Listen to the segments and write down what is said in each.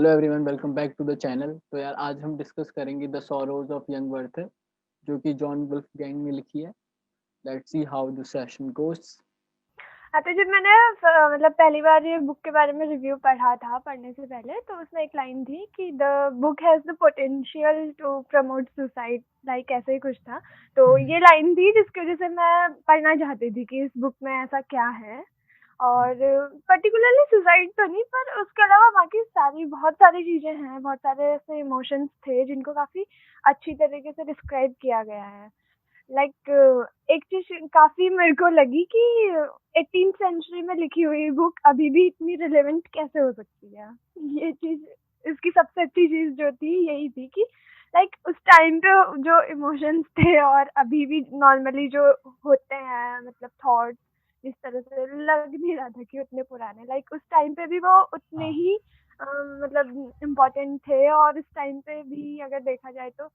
Hello everyone, welcome back to the channel. तो यार आज हम डिस्कस करेंगे the sorrows of young Werther, जो कि जॉन वुल्फगैंग ने लिखी है। Let's see how the session goes. हाँ, तो जब मैंने मतलब पहली बार ये बुक के बारे में रिव्यू पढ़ा था पढ़ने से पहले, तो उसमें एक लाइन थी कि the book has the potential to promote suicide, like ऐसे ही कुछ था। तो ये लाइन थी जिसकी वजह से मैं पढ़ना चाहती थी कि इस बुक में ऐसा क्या है। और पर्टिकुलरली सुसाइड तो नहीं, पर उसके अलावा बाकी सारी बहुत सारी चीज़ें हैं, बहुत सारे ऐसे इमोशंस थे जिनको काफ़ी अच्छी तरीके से डिस्क्राइब किया गया है। लाइक एक चीज काफी मेरे को लगी कि 18th सेंचुरी में लिखी हुई बुक अभी भी इतनी रिलेवेंट कैसे हो सकती है। ये चीज, इसकी सबसे अच्छी चीज जो थी यही थी कि लाइक उस टाइम पे जो इमोशंस थे और अभी भी नॉर्मली जो होते हैं, मतलब थॉट्स, जिस तरह से लग नहीं रहा था कि उतने पुराने, लाइक उस टाइम पे भी वो उतने हाँ, ही मतलब इम्पोर्टेंट थे। और इस टाइम पे भी अगर देखा जाए तो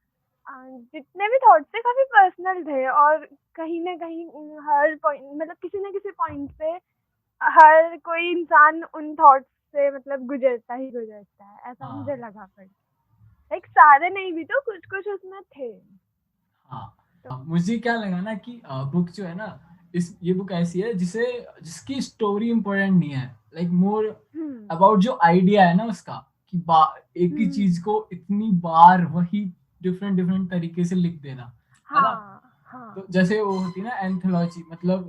जितने भी थॉट्स थे काफी पर्सनल थे, और कहीं ना कहीं हर पॉइंट, मतलब किसी न किसी पॉइंट पे हर कोई इंसान उन थॉट्स से मतलब गुजरता ही गुजरता है, ऐसा मुझे हाँ, लगा। पर लाइक सारे नहीं भी तो कुछ कुछ उसमें थे। हाँ। तो मुझे क्या लगा ना कि बुक जो है ना, इस ये बुक ऐसी है जिसकी स्टोरी इम्पोर्टेंट नहीं है। लाइक मोर हम्म अबाउट जो आइडिया है ना उसका, कि एक ही हम्म चीज को इतनी बार वही डिफरेंट डिफरेंट तरीके से लिख देना, है ना। हाँ हाँ तो जैसे वो होती है ना एंथोलॉजी, मतलब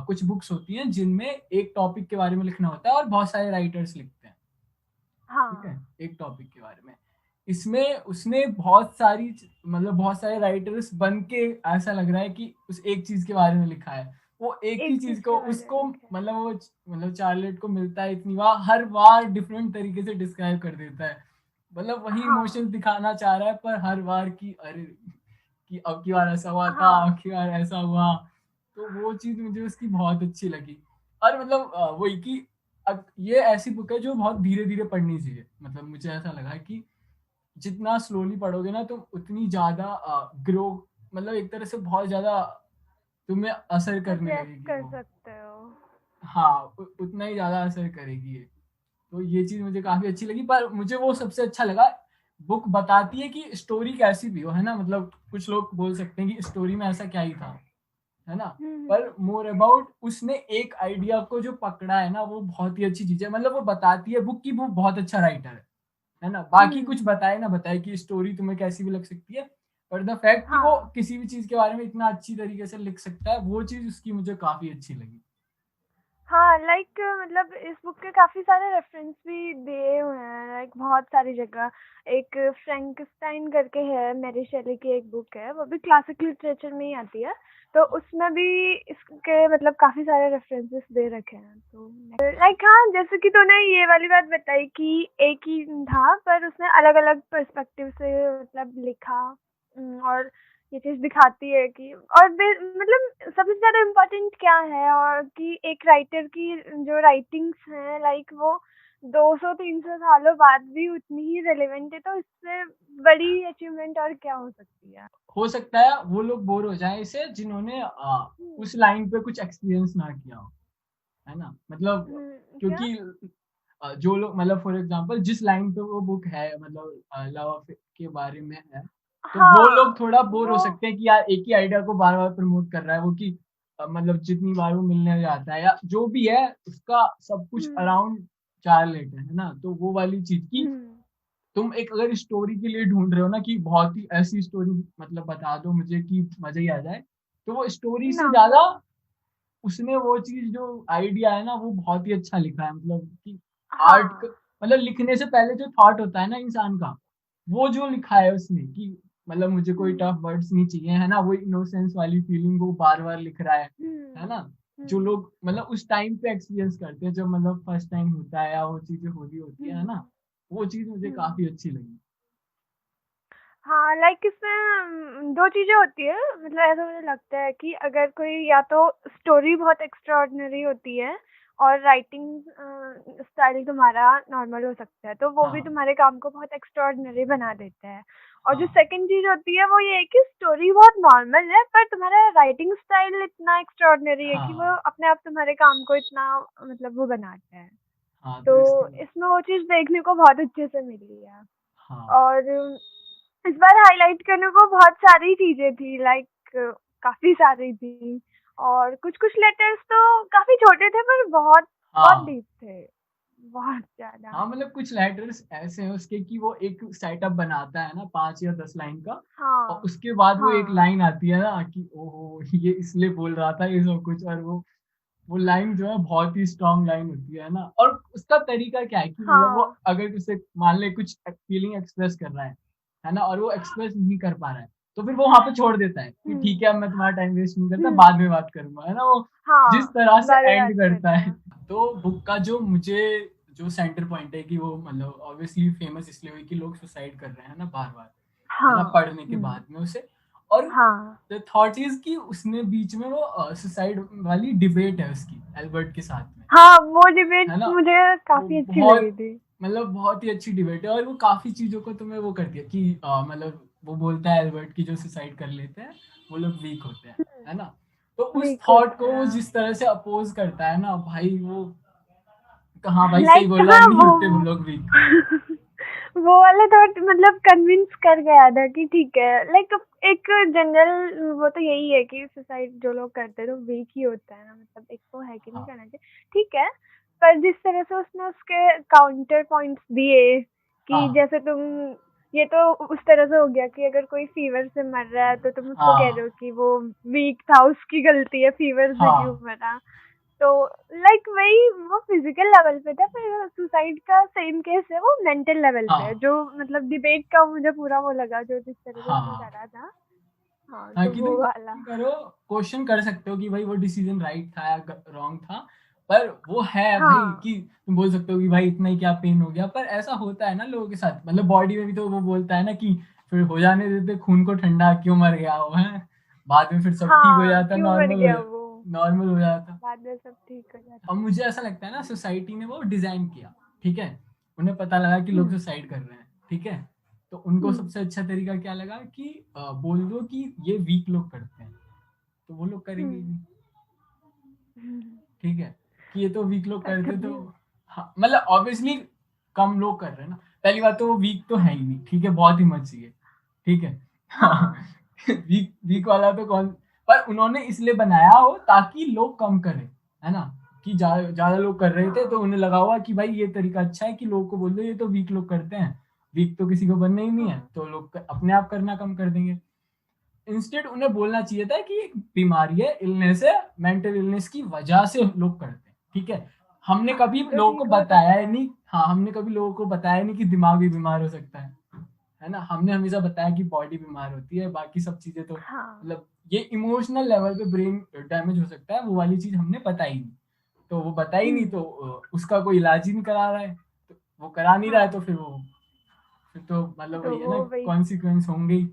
कुछ बुक्स होती हैं जिनमें एक टॉपिक के बारे में लिखना होता है और बहुत सारे राइटर्स लिखते हैं, ठीक है, हाँ एक टॉपिक के बारे में। इसमें उसने बहुत सारी मतलब बहुत सारे राइटर्स बन के ऐसा लग रहा है कि उस एक चीज के बारे में लिखा है। वो एक ही एक चीज चीज को के बारे में उसको लिखे हैं। मतलब वो मतलब चार्लेट को मिलता है इतनी बार, हर बार डिफरेंट तरीके से डिस्क्राइब कर देता है। मतलब वही हाँ इमोशंस दिखाना चाह रहा है, पर हर बार की अरे कि अब की बार ऐसा हुआ था, हाँ अब की बार ऐसा हुआ। तो वो चीज़ मुझे उसकी बहुत अच्छी लगी। और मतलब वही कि अब ये ऐसी बुक है जो बहुत धीरे-धीरे पढ़नी चाहिए। मतलब मुझे ऐसा लगा है कि जितना स्लोली पढ़ोगे ना तुम उतनी ज़्यादा ग्रो, मतलब एक तरह से बहुत ज़्यादा तुम्हें असर करने ग्रेप लगेगी कर वो। सकते हो। हाँ, उतना ही ज़्यादा असर करेगी ये। तो ये चीज़ मुझे काफ़ी अच्छी लगी, पर मुझे वो सबसे अच्छा लगा, बुक बताती है कि स्टोरी कैसी भी हो, है ना? मतलब कुछ लोग बोल सकते हैं कि स्टोरी में ऐसा क्या ही था, है ना? हम्म पर मोर अबाउट उसने एक आइडिया को जो पकड़ा है ना, वो बहुत ही अच्छी चीज़ है। मतलब वो बताती है बुक की, वो बहुत अच्छा राइटर है ना? बाकी कुछ हम्म बताए ना बताए कि स्टोरी तुम्हें कैसी भी लग सकती है, पर द फैक्ट कि वो हाँ किसी भी चीज़ के बारे में इतना अच्छी तरीके से लिख सकता है, वो चीज़ उसकी मुझे काफ़ी अच्छी लगी। हाँ, लाइक मतलब इस बुक के काफ़ी सारे रेफ़रेंस भी दिए हुए हैं, लाइक बहुत सारी जगह। एक फ्रैंकस्टाइन करके है, मैरी शेली की एक बुक है, वो भी क्लासिक लिटरेचर में ही आती है। तो उसमें भी इसके मतलब काफ़ी सारे रेफ़रेंसेस दे रखे हैं। तो लाइक हाँ, जैसे कि तूने ये वाली बात बताई कि एक ही था, पर उसने अलग-अलग पर्सपेक्टिव से मतलब लिखा। और ये चीज़ दिखाती है कि और मतलब सबसे ज़्यादा इम्पोर्टेंट क्या है, और कि एक राइटर की जो राइटिंग्स हैं, लाइक वो 200-300 सालों बाद भी उतनी ही रेलेवेंट है। तो इससे बड़ी अचीवमेंट और क्या हो सकती है। हो सकता है वो लोग बोर हो जाएँ इससे जिन्होंने हम्म उस लाइन पे कुछ एक्सपीरियंस ना किया हो, है ना? मतलब क्या। क्योंकि जो लोग मतलब फॉर एग्ज़ाम्पल जिस लाइन पे वो बुक है, मतलब लव के बारे में है, तो वो हाँ लोग थोड़ा बोर हो वो सकते हैं कि यार एक ही आइडिया को बार-बार प्रमोट कर रहा है वो, कि मतलब जितनी बार वो मिलने जाता है या जो भी है उसका सब कुछ हम्म अराउंड चार्लेट है ना? तो वो वाली चीज़ कि हम्म तुम एक अगर स्टोरी के लिए ढूँढ रहे हो ना कि बहुत ही ऐसी स्टोरी मतलब बता दो मुझे कि मज़ा ही आ जाए, तो वो स्टोरी से ना वो ज़्यादा उसने वो चीज़ जो आइडिया है ना वो बहुत ही अच्छा लिखा है। मतलब कि आर्ट क हाँ मतलब लिखने से पहले जो थॉट होता है ना इंसान का, वो जो लिखा है उसने कि मतलब मुझे कोई हम्म टफ वर्ड्स नहीं चाहिए, है ना? वो इनोसेंस वाली फीलिंग वो बार-बार लिख रहा है हम्म ना? जो हम्म लोग मतलब उस टाइम पे एक्सपीरियंस करते हैं, जब मतलब फर्स्ट टाइम होता है या वो चीज़ें हो रही होती है ना? हम्म वो चीज़ मुझे हम्म काफ़ी अच्छी लगी। हाँ, लाइक इसमें 2 चीज़ें होती है, मतलब ऐसा मुझे लगता है कि अगर कोई या तो स्टोरी बहुत एक्स्ट्राऑर्डिनरी होती है और राइटिंग स्टाइल तुम्हारा नॉर्मल हो सकता है, तो वो भी हाँ, तुम्हारे काम को बहुत एक्स्ट्राऑर्डिनरी बना देता है। और जो हाँ, सेकंड चीज़ होती है वो ये है कि स्टोरी बहुत नॉर्मल है, पर तुम्हारा राइटिंग स्टाइल इतना एक्स्ट्राऑर्डिनरी है कि वो हाँ, अपने आप तुम्हारे काम को इतना मतलब वो बनाता है। हाँ, तो तो इसलिए इसमें वो चीज़ देखने को बहुत अच्छे से मिली है। हाँ, और इस बार हाइलाइट करने को बहुत सारी चीज़ें थी, लाइक काफ़ी सारी थी। और कुछ-कुछ लेटर्स तो काफ़ी छोटे थे पर बहुत बहुत हाँ। डीप थे, बहुत ज़्यादा। हाँ, मतलब कुछ लेटर्स ऐसे हैं उसके कि वो एक सेटअप बनाता है ना 5 या 10 लाइन का, और हाँ, उसके बाद वो एक हाँ, लाइन आती है ना कि ओहो! ये इसलिए बोल रहा था ये सब कुछ, और वो लाइन जो है बहुत ही स्ट्रॉन्ग लाइन होती है ना? और उसका तरीका क्या है कि मतलब वो हाँ। अगर उसे मान ले कुछ फीलिंग एक्सप्रेस कर रहा है ना? और वो एक्सप्रेस नहीं कर पा रहा है, तो फिर वो वहाँ पे छोड़ देता है कि ठीक हुँ, है अब मैं तुम्हारा टाइम वेस्ट नहीं करता, हुँ। बाद में बात करूँगा, है ना? वो जिस हाँ, तरह से बाद में एंड बात करता करते है, हैं। तो बुक का जो मुझे जो सेंटर पॉइंट है कि वो मतलब ऑब्वियसली फेमस इसलिए हुई कि लोग सुसाइड कर रहे हैं ना बार-बार, है ना? हाँ, पढ़ने के हुँ, बाद में उसे, और हाँ। द थॉट इज़ कि उसने बीच में वो सुसाइड वाली डिबेट है उसकी एल्बर्ट के साथ में, हाँ, वो डिबेट है ना? मुझे वो काफ़ी अच्छी लगी बहुत थी। मतलब बहुत ही अच्छी डिबेट है, और वो काफ़ी चीज़ों को तुम्हें वो करती है कि मतलब वो बोलता है एल्बर्ट कि जो सुसाइड कर लेते हैं, वो लोग वीक होते हैं, हुँ, है ना? तो उस वीक थॉट होते को वो हैं। जिस तरह से अपोज़ करता है ना भाई, वो हाँ भाई सही लाइक बोला है, हाँ, नहीं होते वो लोग वीक। वो वाला थॉट मतलब कन्विंस कर गया था कि ठीक है, लाइक एक जनरल वो तो यही है कि सुसाइड जो लोग करते हैं तो वीक ही होता है ना, मतलब एक तो है कि नहीं हाँ, करना चाहिए, ठीक है। पर जिस तरह से उसने उसके काउंटर पॉइंट्स दिए कि हाँ, जैसे तुम, ये तो उस तरह से हो गया कि अगर कोई फीवर से मर रहा है तो तुम उसको कह रहे हाँ, हो कि वो वीक था, उसकी गलती है, फीवर से क्यों हाँ, मरा। तो लाइक वही वो फिजिकल लेवल पे था, फिर सुसाइड का सेम केस है वो मेंटल लेवल पे है, हाँ, जो मतलब डिबेट का मुझे पूरा वो लगा जो जिस तरह से उसने हाँ। करा था। हाँ, हाँ, तो कि वो तुम वाला। क्वेश्चन करो, क्वेश्चन कर सकते हो कि भाई वो डिसीजन राइट था या रॉन्ग था, पर वो है भाई हाँ, कि तुम बोल सकते हो कि भाई इतना ही क्या पेन हो गया, पर ऐसा होता है ना लोगों के साथ, मतलब बॉडी में भी तो वो बोलता है ना कि फिर हो जाने देते खून को ठंडा, क्यों मर गया वो है, बाद में फिर सब ठीक हो हाँ, जाता, क्यों मर गया वो, नॉर्मल हो जाता। बाद में सब ठीक हो अब जाता। मुझे ऐसा लगता है ना सोसाइटी ने वो डिजाइन किया, ठीक है, उन्हें पता लगा कि लोग हम्म, सुसाइड कर रहे हैं, ठीक है, तो उनको हम्म, सबसे अच्छा तरीका क्या लगा कि बोल दो कि ये वीक लोग करते हैं, तो वो लोग करेंगे ही हम्म, नहीं, हम्म, ठीक है, कि ये तो वीक लोग अच्छा करते तो, भी है। हाँ, मतलब ऑब्वियसली कम लोग कर रहे हैं ना, पहली बात तो वो वीक तो है हाँ, ही नहीं, ठीक है, बहुत हिम्मत चाहिए, ठीक है। हाँ, हाँ, वीक वीक वाला तो कौन, पर उन्होंने इसलिए बनाया हो ताकि लोग कम करें, है ना, कि ज्यादा लोग कर रहे थे तो हाँ, उन्हें लगा हुआ कि भाई ये तरीका अच्छा है कि लोगों को बोल दो ये तो वीक लोग करते हैं, वीक तो किसी को बनना ही नहीं है, हाँ, तो लोग अपने आप करना कम कर देंगे। इंस्टेड उन्हें बोलना चाहिए था कि एक बीमारी है, इलनेस है, मेंटल इलनेस की वजह से लोग करते हैं, ठीक है। हमने हाँ, कभी जो लोगों को ठीक हो बताया सकता ही है। नहीं, हाँ, हमने कभी लोगों को बताया नहीं कि दिमाग भी बीमार हो सकता है ना, हमने हमेशा बताया कि बॉडी बीमार होती है, बाकी सब चीजें तो हाँ, मतलब ये इमोशनल लेवल पे ब्रेन डैमेज हो सकता है, वो वाली चीज हमने बताई नहीं, तो वो बताई नहीं, तो उसका कोई इलाज ही नहीं करा रहा है, तो वो करा नहीं रहा है, तो हाँ, फिर तो मतलब तो वही है वो ना, वही। कॉन्सिक्वेंस होंगे ही।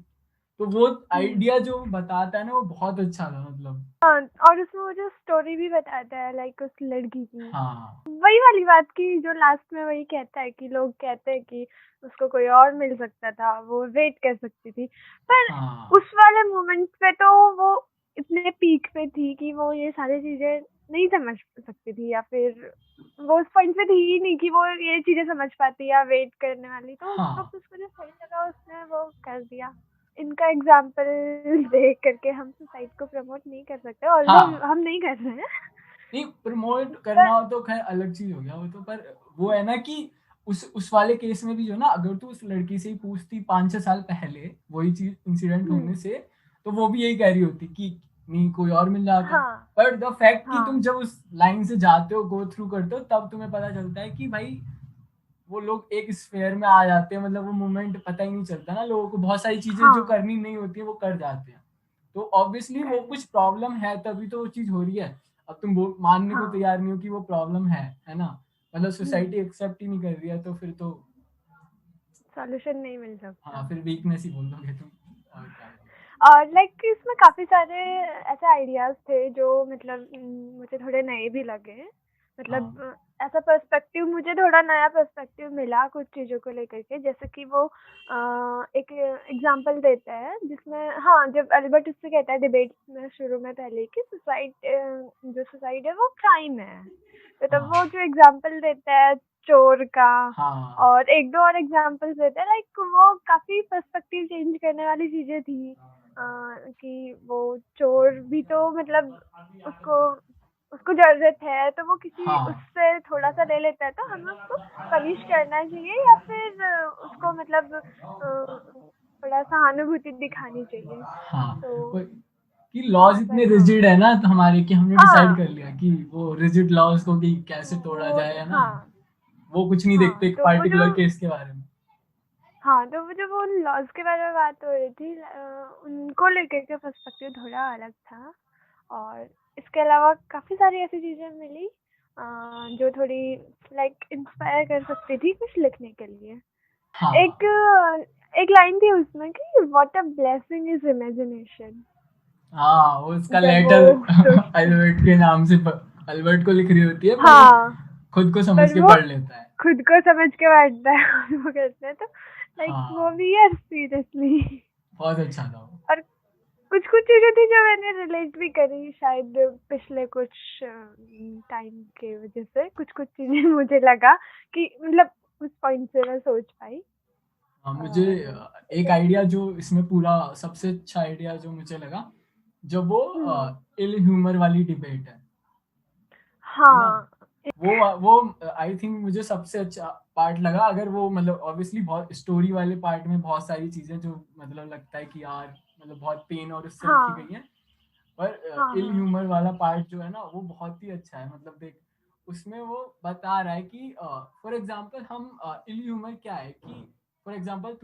तो वो हम्म, आइडिया जो बताता है ना वो बहुत अच्छा था, मतलब हाँ, और उसमें वो जो स्टोरी भी बताता है लाइक उस लड़की की, हाँ, वही वाली बात की जो लास्ट में वही कहता है कि लोग कहते हैं कि उसको कोई और मिल सकता था, वो वेट कर सकती थी। पर हाँ, उस वाले मोमेंट पे तो वो इतने पीक पे थी कि वो ये सारी चीजें नहीं समझ सकती थी, या फिर वो उस पॉइंट पे थी ही नहीं कि वो ये चीजें समझ पाती या वेट करने वाली, तो उस हाँ, वक्त उसको जो सही लगा उसने वो कर दिया। इनका एग्जाम्पल देख करके हम सुसाइड को प्रमोट नहीं कर सकते, ऑल्दो हाँ, हम नहीं कर रहे हैं। नहीं प्रमोट करना पर हो तो खैर अलग चीज हो गया वो तो, पर वो है ना कि उस वाले केस में भी जो ना, अगर तू उस लड़की से ही पूछती 5-6 साल पहले वही चीज इंसिडेंट होने हम्म, से, तो वो भी यही कह रही होती कि नहीं कोई और मिल जाता, हाँ, बट द फैक्ट कि तुम हाँ, जब उस लाइन से जाते हो, गो थ्रू करते हो, तब तुम्हें पता चलता है कि भाई वो लोग एक स्फेयर में आ जाते हैं, मतलब वो मोमेंट पता ही नहीं चलता ना लोगों को, बहुत सारी चीजें जो हाँ, करनी नहीं होती है वो कर जाते हैं, तो ऑब्वियसली वो कुछ करेक्ट, प्रॉब्लम है तभी तो वो चीज हो रही है। अब तुम मानने को हाँ, तैयार नहीं हो कि वो प्रॉब्लम है ना, मतलब सोसाइटी हम्म, एक्सेप्ट ही नहीं कर रही है, तो फिर तो सॉल्यूशन नहीं मिल हाँ, सकता। फिर वीकनेस ही बोल दोगे तुम, और क्या बोलोगे। और लाइक इसमें काफी सारे ऐसे आइडियाज थे जो मतलब मुझे थोड़े नए भी लगे। मतलब ऐसा पर्सपेक्टिव, मुझे थोड़ा नया पर्सपेक्टिव मिला कुछ चीज़ों को लेकर के। जैसे कि वो एक एग्जांपल देता है जिसमें, हाँ, जब अल्बर्ट उससे कहता है डिबेट में शुरू में पहले कि सुसाइड, जो सुसाइड है वो क्राइम है, तो तब वो हाँ जो एग्जांपल देता है चोर का, हाँ और एक दो और एग्जांपल्स देता है, लाइक वो काफ़ी पर्सपेक्टिव चेंज करने वाली चीज़ें थी। कि वो चोर भी तो मतलब उसको उसको ज़रूरत है, तो वो किसी हाँ उससे थोड़ा-सा ले लेता है, तो हमें उसको पनिश करना चाहिए या फिर उसको मतलब थोड़ा सहानुभूति दिखानी चाहिए। हाँ। तो कि वहाँ लॉज इतने पर, हाँ। रिजिड है ना तो हमारे कि हमने डिसाइड हाँ, कर लिया कि वो रिजिड लॉज को कि कैसे तोड़ा वो, जाए, है ना। हाँ, वो कुछ नहीं देखते हाँ, एक तो वो जो, पार्टिकुलर केस के बारे में। हाँ, तो वो जो वो लॉज़ के बारे में बात हो रही थी, उनको लेकर के पर्सपेक्टिव थोड़ा अलग था। और इसके अलावा काफ़ी सारी ऐसी चीज़ें मिली जो थोड़ी लाइक इंस्पायर कर सकती थी कुछ लिखने के लिए। एक हाँ एक लाइन थी उसमें कि what a blessing is imagination. हाँ, वो उसका जब वो लेटर सोचते, अल्बर्ट के नाम से अल्बर्ट को लिख रही होती है, पर वो हाँ, खुद को समझ पर के वो पढ़ लेता है। खुद को समझ के बैठता है और वो करते हैं, तो लाइक वो हाँ, भी यार सीरियसली। बहुत अच्छा था वो। और कुछ कुछ चीजें थी जो मैंने रिलेट भी करी शायद पिछले कुछ टाइम के वजह से, कुछ कुछ चीजें मुझे लगा कि मतलब उस पॉइंट से मैं सोच पाई। हाँ, मुझे और एक आइडिया जो इसमें पूरा सबसे अच्छा आइडिया जो मुझे लगा, जब वो हम्म, इल ह्यूमर वाली डिबेट है ना। हाँ, वो आई थिंक मुझे सबसे अच्छा पार्ट लगा। अगर वो मतलब ऑब्वियसली बहुत स्टोरी वाले पार्ट में बहुत सारी चीजें जो मतलब लगता है कि यार मतलब बहुत पेन और उससे लिखी हाँ, गई है, पर हाँ, इल हाँ, ह्यूमर वाला पार्ट जो है ना वो बहुत ही अच्छा है। मतलब देख, उसमें वो बता रहा है कि फॉर एग्जांपल हम इल ह्यूमर क्या है कि फॉर एग्जांपल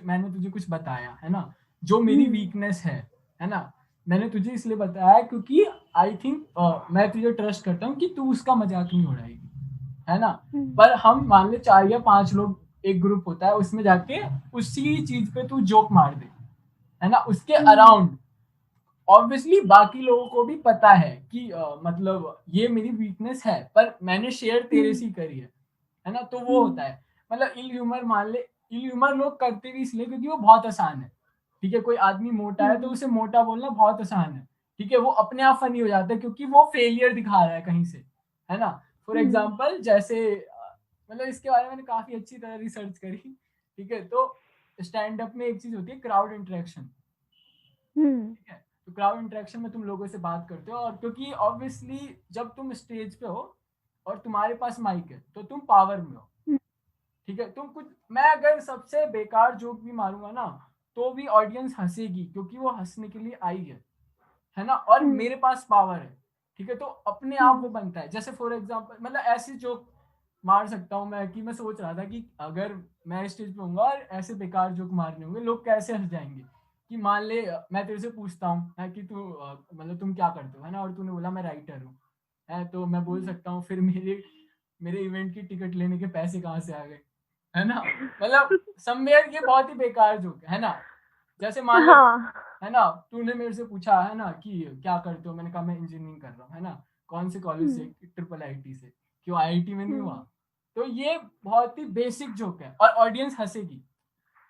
मैंने तुझे कुछ बताया है ना, जो मेरी हम्म, वीकनेस है ना। मैंने तुझे इसलिए बताया क्योंकि आई थिंक मैं तुझे ट्रस्ट करता हूँ कि तू उसका मजाक नहीं उड़ाएगी, है ना। हम्म, पर हम मान ले 4 या 5 लोग, एक ग्रुप होता है, उसमें जाके उसी चीज पे तू जोक मार दे, है ना, उसके हम्म, अराउंड। ऑब्वियसली बाकी लोगों को भी पता है कि मतलब ये मेरी वीकनेस है, पर मैंने शेयर तेरे से हम्म, ही करी है ना। तो वो होता हम्म, है। मतलब इल ह्यूमर मान ले, इल ह्यूमर लोग करते भी इसलिए क्योंकि वो बहुत आसान है। ठीक है, कोई आदमी मोटा है तो हम्म, उसे मोटा बोलना बहुत आसान है। ठीक है, वो अपने आप फनी हो जाता है क्योंकि वो फेलियर दिखा रहा है कहीं से, है ना। फॉर हम्म, एग्जाम्पल जैसे मतलब इसके बारे में मैंने काफी अच्छी तरह रिसर्च करी। ठीक है, तो स्टैंड अप में एक चीज होती है क्राउड इंटरेक्शन। हम्म, ठीक है, तो क्राउड इंटरेक्शन में तुम लोगों से बात करते हो, और क्योंकि ऑब्वियसली जब तुम स्टेज पे हो और तुम्हारे पास माइक है तो तुम पावर में हो। ठीक है, तुम कुछ, मैं अगर सबसे बेकार जोक भी मारूंगा ना तो भी ऑडियंस हंसेगी क्योंकि वो हंसने के लिए आई है ना, और हम्म, मेरे पास पावर है। ठीक है, तो अपने आप हम्म, वो बनता है। जैसे फॉर एग्जांपल मतलब ऐसे जोक मार सकता हूँ मैं कि मैं सोच रहा था कि अगर मैं स्टेज पे होऊंगा और ऐसे बेकार जोक मारने होंगे, लोग कैसे हंस जाएंगे। कि मान ले मैं तेरे से पूछता हूँ है कि तू मतलब तुम क्या करते हो, है ना, और तूने बोला मैं राइटर हूँ, है, तो मैं बोल सकता हूँ फिर मेरे मेरे इवेंट की टिकट लेने के पैसे कहाँ से आ गए, है ना। मतलब समवेयर ये बहुत ही बेकार जोक है ना। जैसे मान ले, हाँ, है ना, तूने मेरे से पूछा है ना कि क्या करते हो, मैंने कहा मैं इंजीनियरिंग कर रहा हूँ, है ना। कौन से कॉलेज से, हम्म, ट्रिपल आईटी से, क्यों आईआईटी में नहीं हुआ। हम्म, तो ये बहुत ही बेसिक जोक है और ऑडियंस हंसेगी।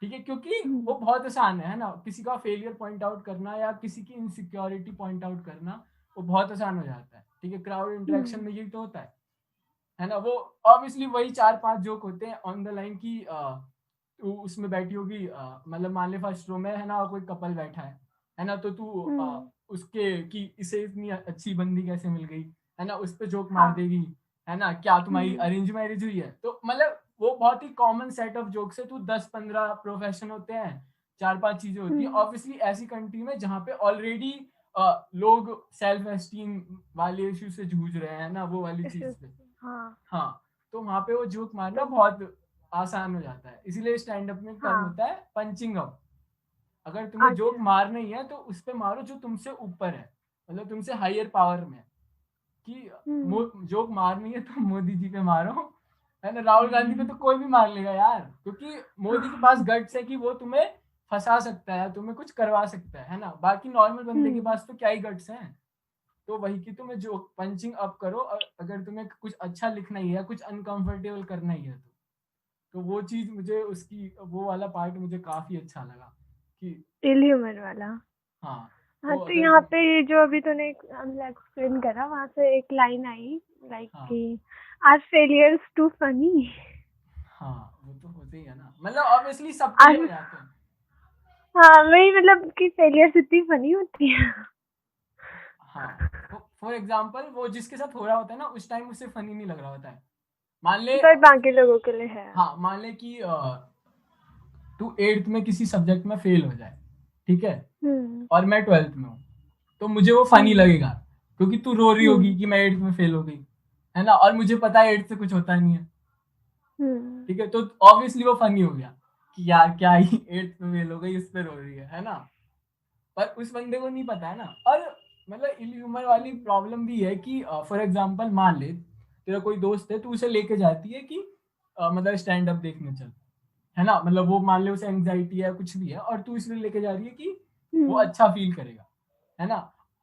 ठीक है, क्योंकि वो हम्म, बहुत आसान है ना, किसी का फेलियर पॉइंट आउट करना या किसी की इनसिक्योरिटी पॉइंट आउट करना वो बहुत आसान हो जाता है। ठीक है, क्राउड इंटरेक्शन हम्म, में यही तो होता है ना। वो ऑब्वियसली वही 4-5 जोक होते हैं ऑन द लाइन की तू उसमें बैठी होगी, मतलब मान ले फर्स्ट रो में है ना, कोई कपल बैठा है ना, तो तू हम्म, उसके कि इसे इतनी अच्छी बंदी कैसे मिल गई, है ना, उस पर जोक मार हाँ, देगी, है ना, क्या तुम्हारी हम्म, अरेंज मैरिज हुई है। तो मतलब वो बहुत ही कॉमन सेट ऑफ जोक से तू 10-15 प्रोफेशन होते हैं, 4-5 चीजें होती है हम्म, ऑब्वियसली ऐसी कंट्री में जहाँ पे ऑलरेडी लोग सेल्फ एस्टीम वाले इश्यू से जूझ रहे हैं ना, वो वाली चीज issues, पे। हाँ, हाँ, तो वहाँ पे वो जोक मारना तो बहुत आसान हो जाता है। इसीलिए स्टैंड अप में एक टर्म हाँ, होता है पंचिंग अप। अगर तुम्हें जोक अच्छा, मारना ही है तो उस पे मारो जो तुमसे ऊपर है, मतलब तुमसे हायर पावर में है। कि हम्म, जोक मारनी है तो मोदी जी पे मारो, है ना। राहुल गांधी पे तो कोई भी मार लेगा यार, क्योंकि मोदी के पास गट्स है कि वो तुम्हें फंसा सकता है, तुम्हें कुछ करवा सकता है ना। बाकी नॉर्मल बंदे के हम्म, पास तो क्या ही गट्स हैं। तो वही कि तुम्हें जो पंचिंग अप करो, अगर तुम्हें कुछ अच्छा लिखना ही है, कुछ अनकंफर्टेबल करना ही है तो वो चीज मुझे उसकी वो वाला पार्ट मुझे काफी अच्छा लगा कि इल ह्यूमर वाला। हाँ। हाँ, तो तो अगर यहाँ तुम पे ये जो अभी तूने मतलब एक्सप्लेन करा, वहाँ से एक लाइन आई लाइक हाँ कि आर फेलियर्स टू फनी। हाँ वो तो होते ही है ना, मतलब ऑब्वियसली सबके लिए आज हो जाते हैं। हाँ, वही मतलब कि फेलियर्स इतनी फनी होती है। हाँ, फॉर एग्जाम्पल वो जिसके साथ हो रहा होता है ना, उस टाइम उसे फनी नहीं लग रहा होता है। मान ले पर बाकी लोगों के लिए है। हाँ, मान ले कि तू 8th में किसी सब्जेक्ट में फेल हो जाए, ठीक है, हम्म। और मैं 12th में हूँ, तो मुझे वो फनी हम्म। लगेगा, क्योंकि तू रो रही होगी हम्म। कि मैं 8th में फेल हो गई, है ना, और मुझे पता है 8th से कुछ होता नहीं है, हम्म। ठीक है, तो ऑब्वियसली वो फनी हो गया कि यार क्या ही 8th में फेल हो गई, इस पे रो रही है ना। पर उस बंदे को नहीं पता है ना। और मतलब इल ह्यूमर वाली प्रॉब्लम भी है कि फॉर एग्जांपल मान ले तेरा कोई दोस्त है, तू उसे लेके जाती है कि मतलब स्टैंड अप देखने चल, है ना, मतलब वो मान ले उसे एंग्जाइटी है कुछ भी है, और तू इसलिए लेके जा रही है कि वो हम्म। अच्छा फील करेगा, है ना।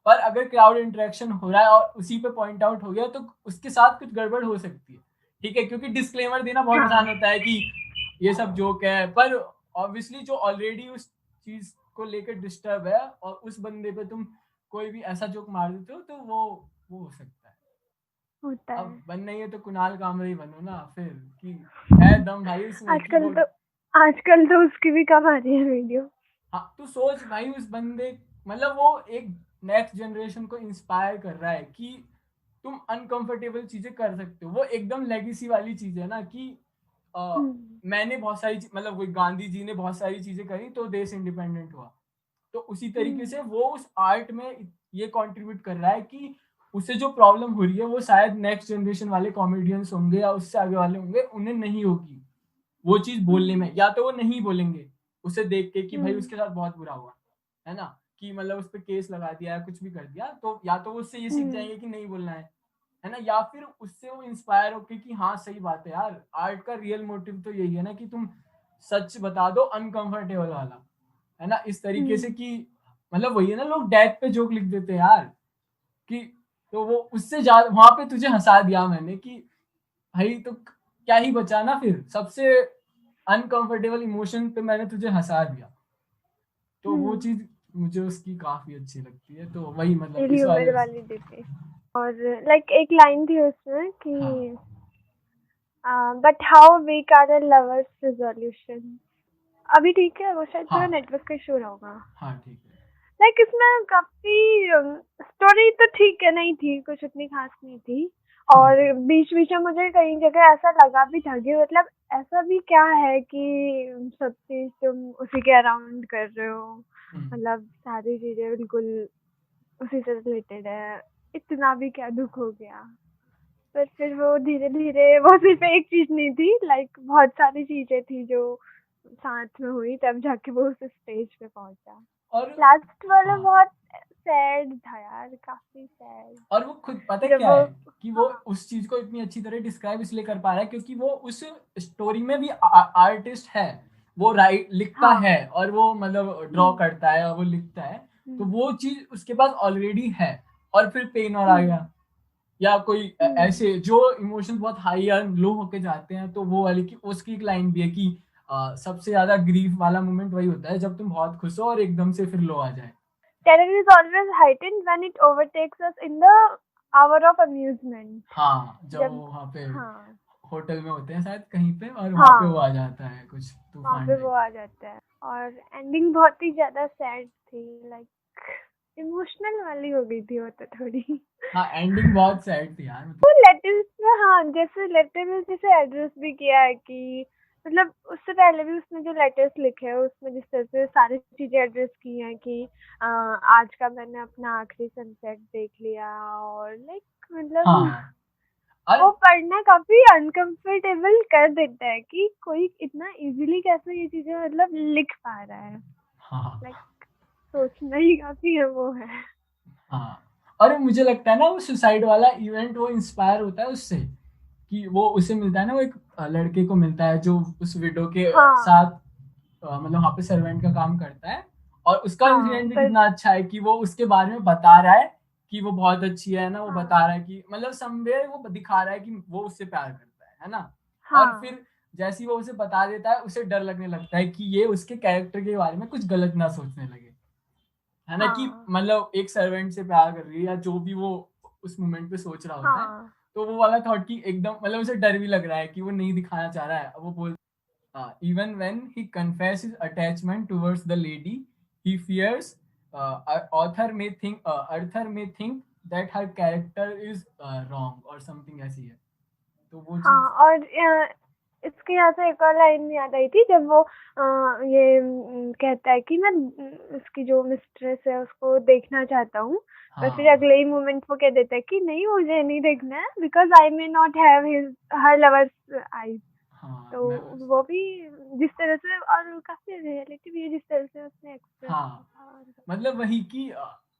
पर अगर क्राउड इंटरेक्शन हो रहा है और उसी पे पॉइंट आउट हो गया, तो उसके साथ कुछ गड़बड़ हो सकती है, ठीक है, क्योंकि डिस्क्लेमर देना बहुत हाँ। आसान होता है कि ये सब जोक है, पर ऑब्वियसली जो ऑलरेडी उस चीज को लेकर डिस्टर्ब है और उस बंदे पे तुम कोई भी ऐसा जोक मार देते हो, तो वो हो सकता है। होता अब है। बनना ही है तो कुणाल कामरे ही बनो ना फिर, कि है दम भाई उसमें कि आजकल वो। तो आजकल तो उसकी भी कम आ रही है वीडियो। हाँ, तू सोच भाई उस बंदे, मतलब वो एक नेक्स्ट जनरेशन को इंस्पायर कर रहा है कि तुम अनकंफर्टेबल चीजें कर सकते हो। वो एकदम लेगेसी वाली चीज है ना कि मैंने बहुत सारी मतलब वही गांधी जी ने बहुत सारी चीजें करी तो देश इंडिपेंडेंट हुआ, तो उसी तरीके से वो उस आर्ट में ये कंट्रीब्यूट कर रहा है कि उसे जो प्रॉब्लम हो रही है वो शायद नेक्स्ट जनरेशन वाले कॉमेडियंस होंगे या उससे आगे वाले होंगे उन्हें नहीं होगी वो चीज बोलने में, या तो वो नहीं बोलेंगे उसे देख के कि भाई उसके साथ बहुत बुरा हुआ, है ना, कि मतलब उस पर केस लगा दिया है कुछ भी कर दिया, तो या तो वो उससे ये सीख जाएंगे कि नहीं बोलना है ना, या फिर उससे वो इंस्पायर होके कि हाँ सही बात है यार, आर्ट का रियल मोटिव तो यही है ना कि तुम सच बता दो अनकंफर्टेबल वाला, है ना, इस तरीके से कि मतलब वही है ना, लोग डेथ पे जोक लिख देते हैं यार कि, तो वो उससे ज्यादा वहां पे तुझे हंसा दिया मैंने कि भाई तो क्या ही बचा ना, फिर सबसे अनकंफर्टेबल इमोशन पे मैंने तुझे हंसा दिया, तो वो चीज मुझे उसकी काफी अच्छी लगती है, तो वही मतलब इल इस ह्यूमर वाले वाली थी। और लाइक एक लाइन थी उसमें कि हाँ but how weak are the lovers resolution. अभी ठीक है, वो शायद हाँ थोड़ा नेटवर्क का इशू रहा होगा। हाँ ठीक है। लाइक इसमें काफी स्टोरी तो ठीक है, नहीं थी कुछ इतनी खास नहीं थी। और बीच बीच में मुझे कई जगह ऐसा लगा भी था कि मतलब ऐसा भी क्या है कि सब चीज तुम उसी के अराउंड कर रहे हो, हम्म, मतलब सारी चीजें बिल्कुल उसी से रिलेटेड है, इतना भी क्या दुख हो गया। पर फिर वो धीरे धीरे वो सिर्फ एक चीज नहीं थी, लाइक बहुत सारी चीजें थी जो साथ में हुई तब जाके वो उस स्टेज पे पहुंचा। और लास्ट वाला हाँ, बहुत सैड था यार, काफी सैड। और वो खुद पता है जब क्या वो है कि वो हाँ। उस चीज को इतनी अच्छी तरह डिस्क्राइब इसलिए कर पा रहा है क्योंकि वो उस स्टोरी में भी आर्टिस्ट है, वो राइट लिखता हाँ। है और वो मतलब ड्रॉ हम्म। करता है और वो लिखता है, तो हम्म। वो चीज उसके पास ऑलरेडी है, और फिर पेन और आ हम्म। गया या कोई हम्म। ऐसे जो इमोशन बहुत हाई या लो होके जाते हैं, तो वो वाली की उसकी एक लाइन भी है कि सबसे ज्यादा ग्रीफ वाला मोमेंट वही होता है जब तुम बहुत खुश हो और एकदम से फिर लो आ जाए। Terror is always heightened when it overtakes us in the hour of amusement. हाँ, जब जब वो वहाँ पे हाँ। होटल में होते हैं शायद कहीं पे, और वहाँ पे वो हाँ, आ जाता है कुछ वहाँ तूफान पे वो टाइप। आ जाता है। और एंडिंग बहुत ही ज्यादा सैड थी, लाइक इमोशनल वाली हो गई थी वो तो थोड़ी। हाँ, एंडिंग बहुत सैड थी यार, मतलब वो लेटर्स में, हाँ, जैसे लेटर में जैसे एड्रेस भी किया है कि मतलब उससे पहले भी उसने जो लेटर्स लिखे हैं उसमें जिस तरह से सारी चीजें एड्रेस की हैं कि आज का मैंने अपना आखिरी सनसेट देख लिया, और लाइक मतलब हाँ, और वो पढ़ना काफी अनकंफर्टेबल कर देता है कि कोई इतना इजीली कैसे ये चीजें मतलब लिख पा रहा है। हाँ लाइक सोचना ही काफी है वो है। हाँ, और मुझे लगता है ना वो सुसाइड वाला इवेंट वो इंस्पायर होता है उससे, कि वो उसे मिलता है ना, वो एक लड़के को मिलता है जो उस विडो के हाँ। साथ मतलब वहाँ पे सर्वेंट का काम करता है, और उसका हाँ इंसिडेंट भी पर कितना अच्छा है कि वो उसके बारे में बता रहा है कि वो बहुत अच्छी है ना, वो हाँ, बता रहा है कि मतलब समवेयर वो दिखा रहा है कि वो उससे प्यार करता है ना? और हाँ, फिर जैसे ही वो उसे बता देता है, उसे डर लगने लगता है कि ये उसके कैरेक्टर के बारे में कुछ गलत ना सोचने लगे, है ना? कि हाँ, मतलब एक सर्वेंट से प्यार कर रही है या जो भी वो उस मोमेंट पे सोच रहा होता है, हाँ, तो वो वाला थॉट कि एकदम मतलब उसे डर भी लग रहा है कि वो नहीं दिखाना चाह रहा है। वो बोल even when he confesses attachment towards the lady, he fears Arthur may think that her character is wrong or something ऐसी है। तो वो हाँ। चीज़ और इसके यहाँ से एक और लाइन याद आई थी जब वो ये कहता है कि मैं उसकी जो मिस्ट्रेस है उसको देखना चाहता हूँ, पर फिर हाँ, अगले ही मोमेंट वो कह देता है कि नहीं मुझे नहीं देखना है because I may not have his her lovers eyes. हाँ, तो मैं वो भी जिस तरह से और काफी रियलिटी भी है जिस तरह से उसने एक्सप्रेस किया हाँ, था और मतलब वही कि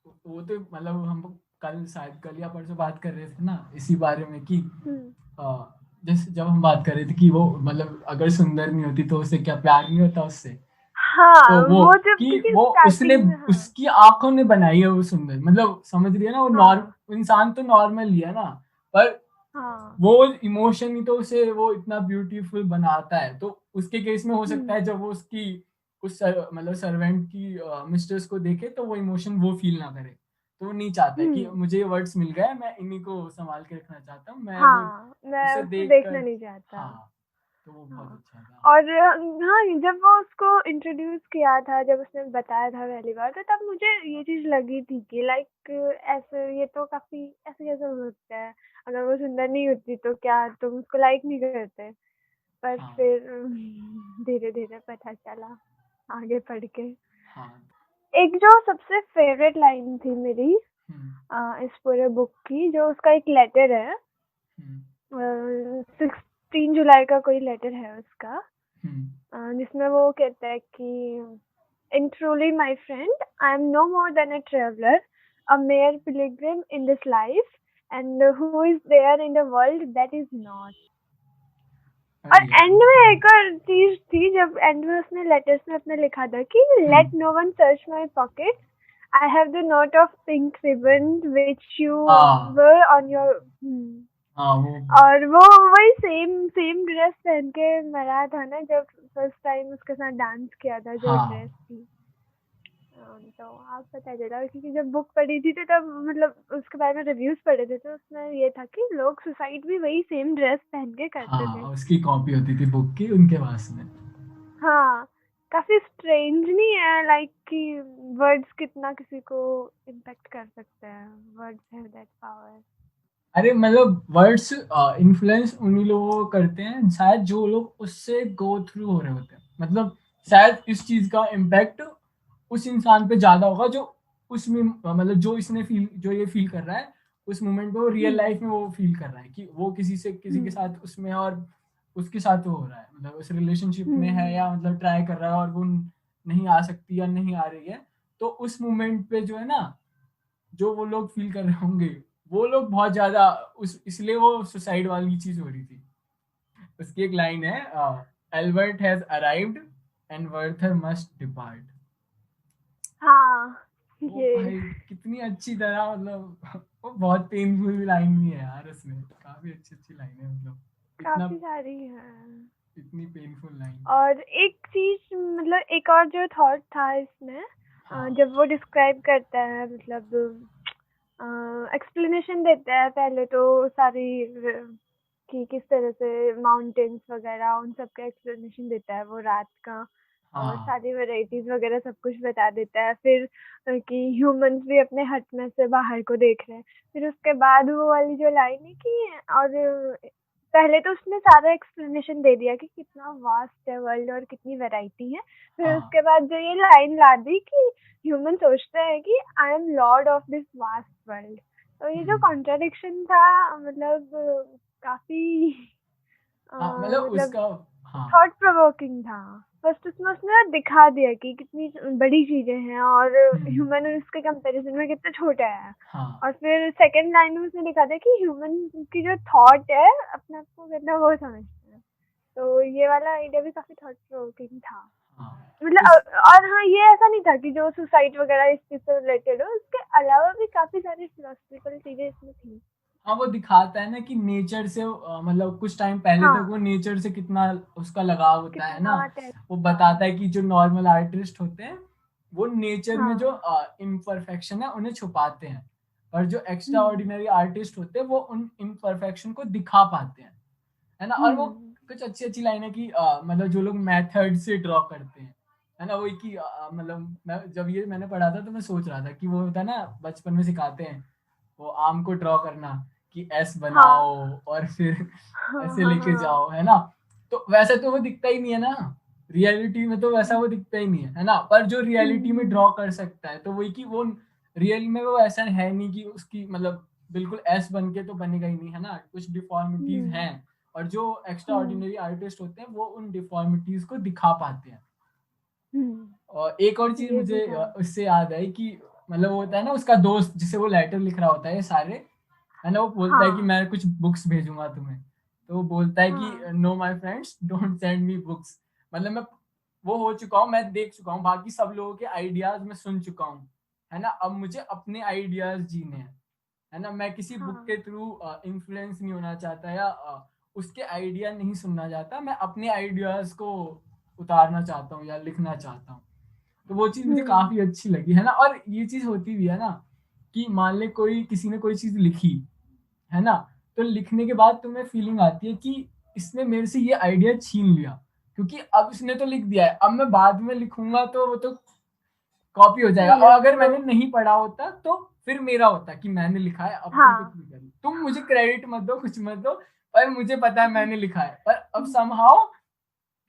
वो तो मतलब हम कल शायद कल या परसों बात कर रहे थे ना इसी बारे में कि हम्म। जैसे जब हम बात कर रहे थे कि वो मतलब अगर सुंदर नहीं होती तो उसे क्या प्यार नहीं होता उससे? तो हाँ वो वो जब कि क्योंकि वो उसने स्टार्टिंग में हाँ। उसकी आँखों ने बनाई है वो सुंदर, मतलब समझ रही है ना? वो हाँ, इंसान तो नॉर्मल ही है ना, पर हाँ। वो इमोशन ही तो उसे वो इतना ब्यूटीफुल बनाता है। तो उसके केस में हो सकता हम्म। है जब वो उसकी मतलब सर्वेंट की मिस्ट्रेस को देखे तो वो इमोशन वो फ़ील ना करे। तो वो नहीं चाहता है कि हम्म। मुझे ये वर्ड्स मिल गए, मैं इन्हीं को सँभाल के रखना चाहता हूँ। मैं वो हाँ, मैं उसे उसको देखना देखकर नहीं चाहता। हाँ, तो वो बहुत हाँ, अच्छा था। और हाँ, जब वो उसको इंट्रोड्यूस किया था, जब उसने बताया था पहली बार, तो तब मुझे ये चीज़ लगी थी कि लाइक ऐसे ये तो काफ़ी ऐसे कैसे हो सकता है? अगर वो सुंदर नहीं होती तो क्या तुम उसको लाइक नहीं करते? पर हाँ, फिर धीरे-धीरे पता चला आगे पढ़ के। हाँ। एक जो सबसे फेवरेट लाइन थी मेरी हुँ, इस पूरे बुक की, जो उसका एक लेटर है, हुँ, 16 जुलाई का कोई लेटर है उसका, हुँ। जिसमें वो कहता है कि in truly my friend I am no more than a traveller, a mere pilgrim in this life, and who is there in the world that is not. और अरे यार! एंड में एक और चीज थी, जब एंड में उसने लेटर्स में अपने लिखा था कि हुँ, let no one search my pocket, I have the note of pink ribbon which you हाँ, वर ऑन योर। हाँ, वो और वो वही सेम सेम ड्रेस पहन के मरा था ना, जब फर्स्ट टाइम उसके साथ डांस किया था, जो ड्रेस हाँ। थी। तो आप बता देना, क्योंकि जब बुक पढ़ी थी तो तब मतलब उसके बारे में रिव्यूज पढ़े थे, तो उसमें ये था कि लोग सुसाइड भी वही सेम ड्रेस पहन के करते थे। हाँ, उसकी कॉपी होती थी बुक की उनके पास में। हाँ, काफी स्ट्रेंज नहीं है लाइक कि वर्ड्स कितना किसी को इम्पेक्ट कर सकते हैं, वर्ड्स हैव दैट पावर। अरे मतलब वर्ड्स इन्फ्लुएंस उन्हीं लोगों को करते हैं शायद जो लोग उससे गो थ्रू हो रहे होते हैं। मतलब शायद इस चीज़ का इम्पैक्ट उस इंसान पे ज़्यादा होगा जो उसमें मतलब जो इसने फ़ील जो ये फ़ील कर रहा है, उस मोमेंट पे वो रियल हम्म। लाइफ़ में वो फ़ील कर रहा है कि वो किसी के हम्म। साथ उसमें और उसके साथ वो हो रहा है। मतलब उस रिलेशनशिप में है हम्म। या मतलब ट्राई कर रहा है और वो नहीं आ सकती या नहीं आ रही है। तो उस मोमेंट पे जो है ना जो वो लोग फ़ील कर रहे होंगे, वो लोग बहुत ज़्यादा उस इसलिए वो सुसाइड वाली चीज़ हो रही थी। उसकी एक लाइन है Albert has arrived and Werther must depart. हाँ, वो ये भाई कितनी अच्छी तरह मतलब वो बहुत पेनफुल लाइन भी है यार उसमें। काफ़ी अच्छी-अच्छी लाइन है मतलब इतना काफी सारी हैं। इतनी पेनफुल लाइन। और एक चीज मतलब एक और जो थॉट था इसमें, हाँ, जब वो डिस्क्राइब करता है, मतलब एक्सप्लेनेशन देता है पहले तो सारी कि किस तरह से माउंटेन्स वगैरह उन सब का एक्सप्लेनेशन देता है वो रात का, और हाँ, सारी वैरायटीज वगैरह सब कुछ बता देता है। फिर कि ह्यूमंस भी अपने हट में से बाहर को देख रहे हैं। फिर उसके बाद वो वाली जो लाइन है कि और पहले तो उसने सारा एक्सप्लेनेशन दे दिया कि कितना वास्ट है वर्ल्ड और कितनी वैरायटी है। फिर हाँ। उसके बाद जो ये लाइन ला दी कि ह्यूमन सोचते हैं कि I am Lord of this vast world. तो ये जो हुँ। कॉन्ट्राडिक्शन था, मतलब काफी हाँ, मतलब मतलब उसका हाँ, थॉट प्रोवोकिंग था। फर्स्ट उसमें उसने दिखा दिया कि कितनी बड़ी चीजें हैं और हुँ, ह्यूमन उसके कंपैरिजन में कितना छोटा है। हाँ। और फिर सेकंड लाइन में उसने दिखा दिया कि ह्यूमन की जो थॉट है अपने आप को कितना वो समझते हैं। तो ये वाला आइडिया भी काफी थॉट प्रोवोकिंग था। हाँ, मतलब उस और हाँ, ये ऐसा नहीं था कि जो सुसाइड वगैरह इस चीज से रिलेटेड हो, उसके अलावा भी काफी सारी फिलोसफिकल चीजें इसमें थी। हाँ, वो दिखाता है ना कि नेचर से मतलब कुछ टाइम पहले तक वो हाँ, नेचर से कितना उसका लगाव होता है ना। कितना अटैच वो था। बताता है कि जो नॉर्मल आर्टिस्ट होते हैं वो नेचर में जो हाँ। इम्परफेक्शन है उन्हें छुपाते हैं, और जो एक्स्ट्रा हम्म। ऑर्डिनरी आर्टिस्ट होते हैं वो उन इम्परफेक्शन को दिखा पाते हैं, है ना। और वो हम्म। कुछ अच्छी अच्छी लाइनें कि मतलब जो लोग मेथड से ड्रॉ करते हैं, है ना, वही कि मतलब जब ये मैंने पढ़ा था तो मैं सोच रहा था कि वो होता है ना, बचपन में सिखाते हैं वो आम को ड्रॉ करना कि एस बनाओ हाँ। और फिर हाँ। ऐसे हाँ। लेके हाँ। जाओ, है ना। तो वैसे तो वो दिखता ही नहीं है ना, रियलिटी में तो वैसा वो दिखता ही नहीं है ना। पर जो रियलिटी में हम्म। ड्रॉ कर सकता है तो वही कि वो रियल में वो ऐसा है नहीं कि उसकी मतलब बिल्कुल एस बन के तो बनेगा ही नहीं, है ना, कुछ डिफॉर्मिटीज हम्म। हैं। और जो एक्स्ट्रा हम्म। ऑर्डिनरी आर्टिस्ट होते हैं वो उन डिफॉर्मिटीज को दिखा पाते हैं। और एक और चीज ये भी मुझे था। उससे याद आई कि मतलब वो होता है ना उसका दोस्त जिसे वो लेटर लिख रहा होता है ये सारे, है ना, वो बोलता है कि हाँ। मैं कुछ बुक्स भेजूंगा तुम्हें। तो वो बोलता है कि हाँ। No my friends don't send me books, मतलब मैं वो हो चुका हूँ, मैं देख चुका हूँ बाकी सब लोगों के आइडियाज मैं सुन चुका हूँ, है ना, अब मुझे अपने आइडियाज जीने हैं, है ना। मैं किसी बुक के हाँ। थ्रू इन्फ्लुएंस नहीं होना चाहता या उसके आइडिया नहीं सुनना चाहता, मैं अपने आइडियाज को उतारना चाहता हूँ या लिखना चाहता हूँ। तो वो चीज़ मुझे हम्म। काफ़ी अच्छी लगी, है ना। और ये चीज़ होती भी है ना कि मान ले कोई किसी ने कोई चीज़ लिखी, है ना, तो लिखने के बाद तुम्हें फीलिंग आती है कि इसने मेरे से ये आइडिया छीन लिया, क्योंकि अब इसने तो लिख दिया है, अब मैं बाद में लिखूंगा तो वो तो कॉपी हो जाएगा, और मतलब अगर वो। मैंने नहीं पढ़ा होता तो फिर मेरा होता कि मैंने लिखा है, अब तुम कुछ हाँ। नहीं करो, तुम मुझे क्रेडिट मत दो, कुछ मत दो, पर मुझे पता है मैंने लिखा है, पर अब समहाउ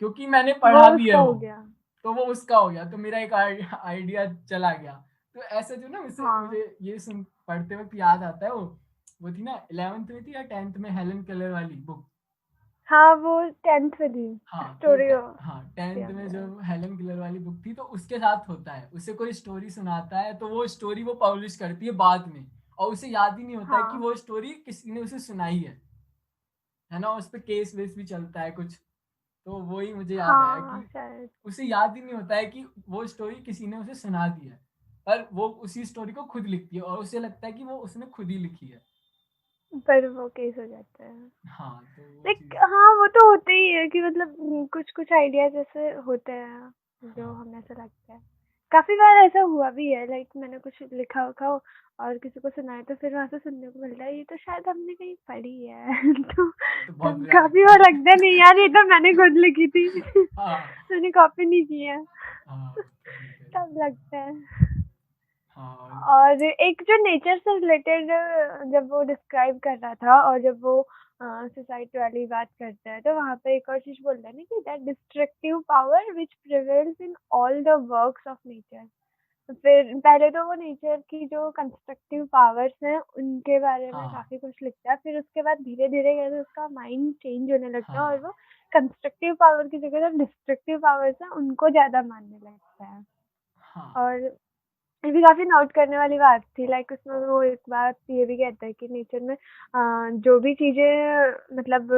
क्योंकि मैंने वो पढ़ा भी है उसका वो, हो गया। तो वो उसका हो गया, तो मेरा एक आइडिया चला गया। तो ऐसा जो ना मुझे हाँ। मुझे ये सुन पढ़ते वक्त याद आता है वो थी ना 11th में थी या 10th में हेलन केलर वाली बुक। हाँ, वो 10th में थी। हाँ तो स्टोरी हाँ 10th में जो यंगर। हेलन केलर वाली बुक थी तो उसके साथ होता है, उसे कोई स्टोरी सुनाता है तो वो स्टोरी वो पब्लिश करती है बाद में, और उसे याद ही नहीं होता है कि हाँ। वो स्टोरी किसी ने उसे सुनाई है ना, उस पर केस वेस भी चलता है कुछ। तो वही मुझे याद आया हाँ, कि शायद। उसे याद ही नहीं होता है कि वो स्टोरी किसी ने उसे सुना दी है, पर वो उसी स्टोरी को खुद लिखती है और उसे लगता है कि वो उसने खुद ही लिखी है। पर वो केस हो जाता है। हाँ तो वो लाइक, चीज। हाँ, वो तो होते ही है कि मतलब कुछ कुछ आइडियाज ऐसे होते हैं जो हाँ हमें ऐसा लगता है। काफी बार ऐसा हुआ भी है, लाइक मैंने कुछ लिखा उखा हो और किसी को सुनाया तो फिर वहां से सुनने को मिलता है ये तो शायद हमने कहीं पढ़ी है। तो ये तो बहुत तब बुरा काफी लगता बार है। लगता है नहीं यार, ये तो मैंने खुद लिखी थी। हाँ मैंने कॉपी नहीं की है। हाँ तो सही कह रही तब हो। लगता है। हाँ और एक जो नेचर से रिलेटेड जब वो डिस्क्राइब कर रहा था और जब वो सोसाइटी वाली बात करता है तो वहाँ पे एक और चीज बोलता है ना कि that destructive power which prevails in all the works of nature. फिर पहले तो वो नेचर की जो कंस्ट्रक्टिव पावर्स हैं उनके बारे में हाँ काफी कुछ लिखता है, फिर उसके बाद धीरे धीरे कैसे उसका माइंड चेंज होने लगता है और हाँ वो कंस्ट्रक्टिव पावर की जगह जो डिस्ट्रक्टिव पावर्स हैं उनको ज्यादा मानने लगता है। हाँ और ये भी काफ़ी नोट करने वाली बात थी, लाइक उसमें वो एक बात ये भी कहता है कि नेचर में जो भी चीज़ें मतलब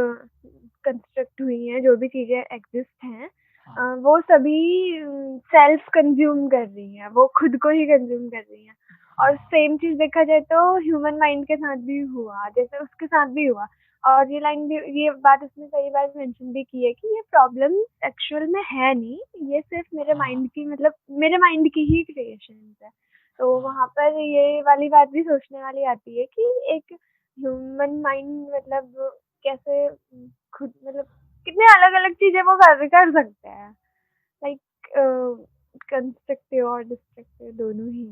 कंस्ट्रक्ट हुई हैं, जो भी चीज़ें एग्जिस्ट हैं, हाँ वो सभी सेल्फ कंज्यूम कर रही हैं, वो खुद को ही कंज्यूम कर रही हैं। और हाँ सेम चीज़ देखा जाए तो ह्यूमन माइंड के साथ भी हुआ, जैसे उसके साथ भी हुआ। और ये लाइन भी, ये बात उसने कई बार मेंशन भी की है कि ये प्रॉब्लम एक्चुअल में है नहीं, ये सिर्फ मेरे हाँ माइंड की, मतलब मेरे माइंड की ही क्रिएशंस है। तो हाँ वहाँ पर ये वाली बात भी सोचने वाली आती है कि एक ह्यूमन माइंड मतलब कैसे खुद मतलब कितने अलग-अलग चीज़ें वो कर सकते हैं। लाइक कंस्ट्रक्टिव और डिस्ट्रक्टिव दोनों ही।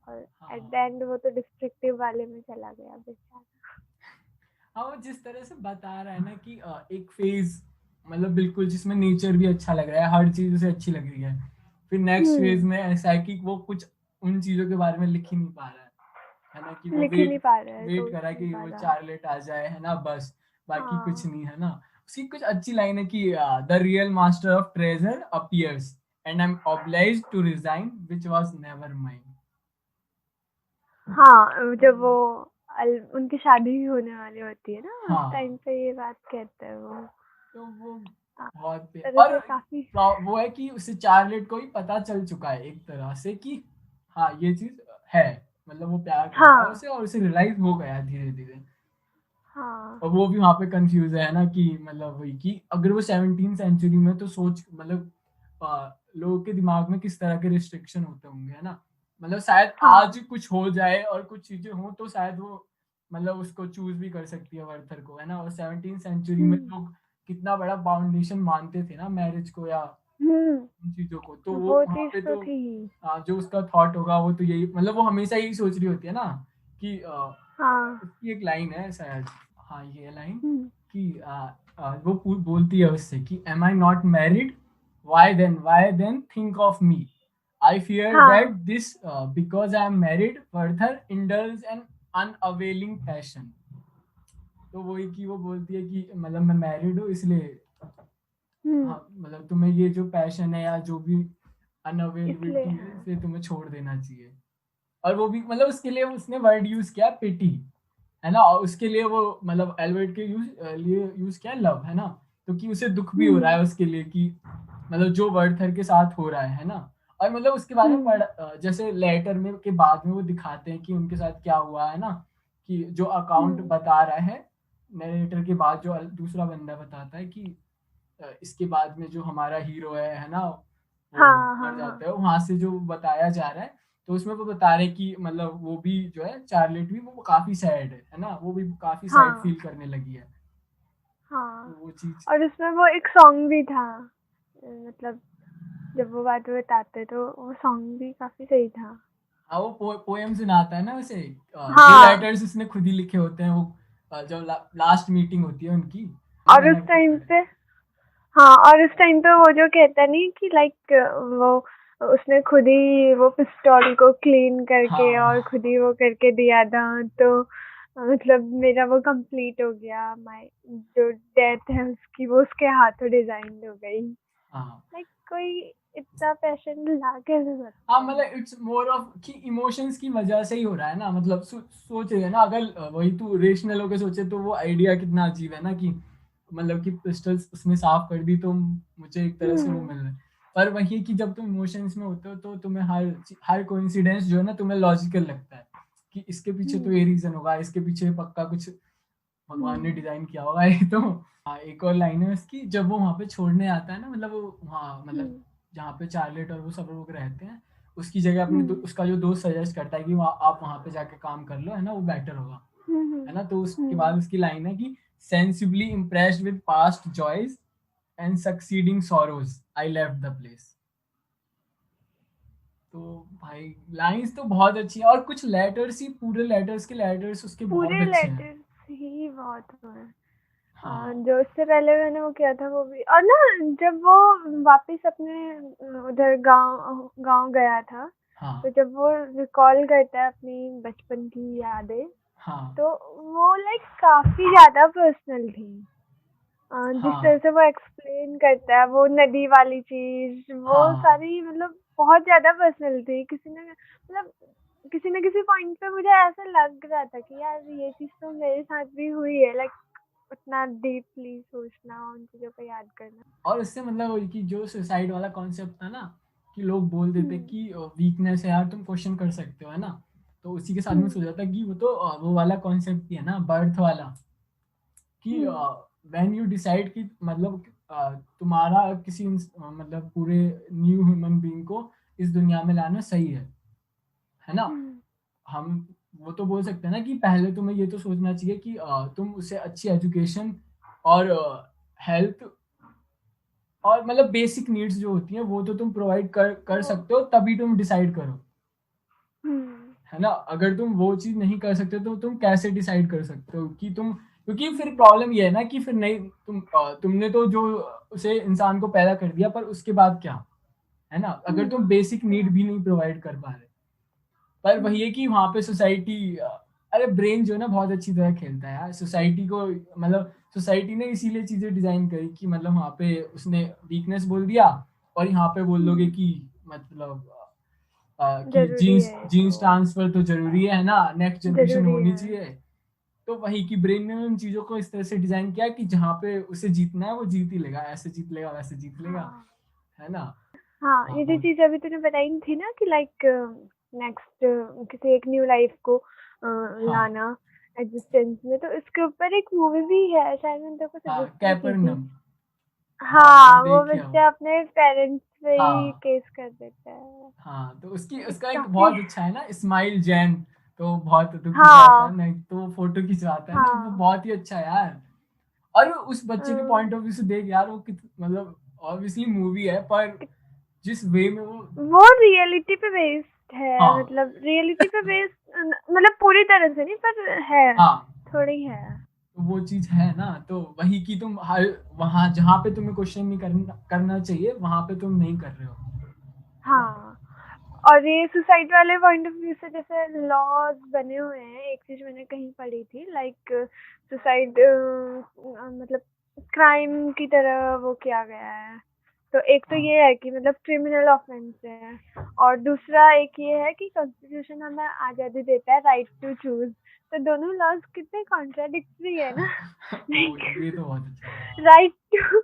और एट द हाँ एंड वो तो डिस्ट्रक्टिव वाले में चला गया बेचारा। हाँ वो जिस तरह से बता रहा है ना कि एक फेज मतलब बिल्कुल जिसमें नेचर भी अच्छा लग रहा है, हर चीज उसे अच्छी लग रही है, फिर नेक्स्ट फेज हुँ, में ऐसा है कि वो कुछ उन चीजों के बारे में लिख ही नहीं पा रहा है ना, कि वो लिख ही नहीं वेट पा रहा है, वेट सोच कर रहा है नहीं कि पा वो रहा। चार्लेट आ जाए, है ना, बस बाकी कुछ हाँ। नहीं, है ना। उसकी कुछ अच्छी लाइन है कि the real master of treasure appears and I am obliged to resign which was never mine. हाँ, जब वो उनकी शादी भी होने वाली होती है ना, उस हाँ टाइम पे ये बात कहते हैं वो। तो वो बहुत तरह और से काफी। वो है कि उसे चार्लेट को भी पता चल चुका है एक तरह से कि हाँ ये चीज है, मतलब वो प्यार करता है हाँ उसे और उसे रियलाइज हो गया है धीरे धीरे। हाँ। और वो भी वहाँ पे कंफ्यूज है ना कि मतलब वही कि अगर वो 17th सेंचुरी में तो सोच मतलब लोगों के दिमाग में किस तरह के रिस्ट्रिक्शन होते होंगे, है ना। मतलब शायद हाँ। आज कुछ हो जाए और कुछ चीजें हों तो शायद वो मतलब उसको चूज भी कर सकती है वर्थर को, है ना। और 17th सेंचुरी में हम्म। लोग कितना बड़ा फाउंडेशन मानते थे ना मैरिज को या हम्म। उन चीजों को, तो वो वो वहाँ चीज पे तो तो थी। जो उसका थॉट होगा वो तो यही, मतलब वो हमेशा यही सोच रही होती है ना कि हाँ। उसकी एक लाइन है शायद, हाँ ये लाइन हम्म। कि वो बोलती है उससे कि am I not married, why then think of me, I fear that हाँ। This because I am married further indulge an unavailing passion. तो वही कि वो बोलती है कि मतलब मैं मैरिड हूँ इसलिए हम्म। हाँ मतलब तुम्हें ये जो पैशन है या जो भी इसलिए अनअवेलेबिलिटी है हाँ। इसे तुम्हें छोड़ देना चाहिए। और वो भी मतलब उसके लिए उसने वर्ड यूज किया पिटी, है ना। और उसके लिए वो मतलब एल्बर्ट के लिए यूज किया लव, है ना। क्योंकि उसे दुख भी हो रहा हम्म। है उसके लिए कि मतलब जो वर्थर के साथ हो रहा है ना। और मतलब उसके बारे में हम्म। जैसे लेटर में के बाद में वो दिखाते हैं कि उनके साथ क्या हुआ है ना, कि जो अकाउंट हम्म। बता रहा है नरेटर के बाद जो दूसरा बंदा बताता है कि इसके बाद में जो हमारा हीरो है ना, वो हाँ मर हाँ हाँ। जाता है वहां से जो बताया जा रहा है। तो उसमें वो बता रहे कि मतलब वो भी जो है चार्लेट भी वो काफी सैड है ना, वो भी काफी सैड हाँ फील करने लगी है। तो हाँ। वो चीज और उसमें वो एक सॉन्ग भी था, मतलब जब वो बात बताते तो वो सॉन्ग भी काफी सही था। हाँ वो पोएम सुनाता है ना उसे, जो हाँ। लेटर्स उसने खुद ही लिखे होते हैं वो, जब लास्ट मीटिंग होती है उनकी, मतलब और उस मैंने अक्सर टाइम पढ़ा है। पे, हाँ, और उस टाइम पे वो जो कहता नहीं कि लाइक वो उसने खुद ही वो पिस्तौल को क्लीन करके और हाँ खुद ही वो करके दिया था, तो मतलब मेरा वो कंप्लीट हो गया, माय जो डेथ है उसकी वो उसके हाथों डिजाइन हो गई। हाँ लाइक कोई इतना पैशन ला कैसे हाँ सकता है। मतलब इट्स मोर ऑफ कि इमोशंस की वजह से ही हो रहा है ना, मतलब सोच रहे हैं ना अगर वही तू रेशनल होकर सोचे तो वो आइडिया कितना अजीब है ना कि मतलब कि पिस्टल्स उसने साफ कर दी तो मुझे एक तरह से वो हम्म। मिल रहा है। पर वही कि जब तुम इमोशंस में होते हो तो तुम्हें हर कोइंसिडेंस जो है ना तुम्हें लॉजिकल लगता है कि इसके पीछे तो ये हम्म। रीजन होगा, इसके पीछे पक्का कुछ भगवान ने हम्म। डिजाइन किया होगा ये तो। हाँ एक और लाइन है उसकी जब वो वहां पे छोड़ने आता है ना, मतलब वो वहाँ मतलब हम्म। जहाँ पे चार्लेट और वो सब लोग रहते हैं उसकी जगह अपने हम्म। उसका जो दोस्त सजेस्ट करता है कि आप वहाँ पे जाके काम कर लो, है ना, वो बेटर होगा, हम्म। है ना। तो उसके हम्म। बाद उसकी लाइन है कि sensibly impressed with past joys and succeeding sorrows I left the place. तो भाई लाइंस तो बहुत अच्छी है और कुछ लेटर्स ही पूरे लेटर्स के लेटर्स उसके बहुत पूरे अच्छे हैं। लेटर्स ही बहुत हुए। हाँ जो उससे पहले मैंने वो किया था वो भी, और ना जब वो वापस अपने उधर गांव गांव गया था, तो हाँ जब वो रिकॉल करता है अपनी बचपन की यादें, हाँ तो वो लाइक काफी ज्यादा पर्सनल थी। जिस तरह हाँ से वो एक्सप्लेन करता है वो नदी वाली चीज, वो हाँ सारी मतलब बहुत ज्यादा पर्सनल थी। किसी ने मतलब किसी न किसी पॉइंट पे मुझे ऐसा लग रहा था कि यार ये चीज तो मेरे साथ भी हुई है, लाइक उतना डीपली सोचना उन चीजों को याद करना। और इससे मतलब वही कि जो सुसाइड वाला कॉन्सेप्ट था ना कि लोग बोल देते हम्म। कि वीकनेस है यार तुम क्वेश्चन कर सकते हो, है ना। तो उसी के साथ में हम्म। सोचा था कि वो तो वो वाला कॉन्सेप्ट ही है ना बर्थ वाला कि हम्म। व्हेन यू डिसाइड कि मतलब तुम्हारा किसी मतलब पूरे न्यू ह्यूमन बीइंग को इस दुनिया में लाना सही है ना। हम्म। हम वो तो बोल सकते हैं ना कि पहले तुम्हें ये तो सोचना चाहिए कि तुम उसे अच्छी एजुकेशन और हेल्थ और मतलब बेसिक नीड्स जो होती हैं वो तो तुम प्रोवाइड कर वो। सकते हो तभी तुम डिसाइड करो, हम्म। है ना। अगर तुम वो चीज नहीं कर सकते तो तुम कैसे डिसाइड कर सकते हो कि तुम, क्योंकि फिर प्रॉब्लम ये है ना कि फिर नहीं तुमने तो जो उसे इंसान को पैदा कर दिया पर उसके बाद क्या, है ना, अगर तुम बेसिक उसके नीड बाद। भी नहीं प्रोवाइड कर पा रहे। पर वही हम्म। है कि वहां पे सोसाइटी, अरे ब्रेन जो है ना बहुत अच्छी तरह खेलता है यार सोसाइटी को, मतलब सोसाइटी ने इसीलिए चीजें डिजाइन करी कि मतलब वहां पे उसने वीकनेस बोल दिया और यहाँ पे बोल दोगे हम्म। कि मतलब कि जरूरी जीन्स है जीन्स तो। ट्रांसफर तो जरूरी है ना, नेक्स्ट जनरेशन जरूरी होनी है। चाहिए। तो वही की ब्रेन ने उन चीज़ों को इस तरह से डिज़ाइन किया कि जहाँ पे उसे जीतना है वो जीत ही लेगा, ऐसे जीत लेगा, वैसे जीत लेगा, हाँ है ना? हाँ, हाँ, ये जो वो चीज़ अभी तूने बताई थी ना कि लाइक नेक्स्ट किसी एक न्यू लाइफ को हाँ, लाना एग्जिस्टेंस में, तो इसके ऊपर एक मूवी भी है, शायद मैंने तेरे को हाँ, सजेस्ट भी की थी। कैपर्नम। हाँ, मैंने हाँ, वो देखी है वो। बच्चा अपने पेरेंट्स पे ही हाँ, केस कर देता है। हाँ, तो उसकी उसका एक काफ़ी बहुत अच्छा है ना स्माइल जैन, तो बहुत दुखी से आता हाँ, है, नहीं तो फ़ोटो खिंचवाता है ना, वो हाँ। बहुत ही अच्छा है यार। और उस अ, बच्चे के पॉइंट ऑफ व्यू से देख यार वो मतलब ऑब्वियसली मूवी है पर जिस वे में वो वो रियलिटी पे बेस्ड है, हाँ, मतलब रियलिटी पे बेस्ड, मतलब पूरी तरह से नहीं पर है, हाँ, थोड़ी है। तो वो चीज़ है ना, तो वही कि तुम हर वहाँ जहाँ पे तुम्हें क्वेश्चन नहीं करना चाहिए, वहाँ पे तुम नहीं कर रहे हो, है ना? हाँ, और ये सुसाइड वाले पॉइंट ऑफ व्यू से जैसे लॉज बने हुए हैं, एक चीज मैंने कहीं पढ़ी थी लाइक सुसाइड मतलब क्राइम की तरह वो किया गया है। तो एक तो हाँ, ये है कि मतलब क्रिमिनल ऑफेंस है, और दूसरा एक ये है कि कॉन्स्टिट्यूशन हमें आज़ादी देता है राइट टू चूज। तो दोनों लॉज कितने कॉन्ट्राडिक्टरी है ना। वो लाइक ये तो बहुत अच्छा लगा। Right to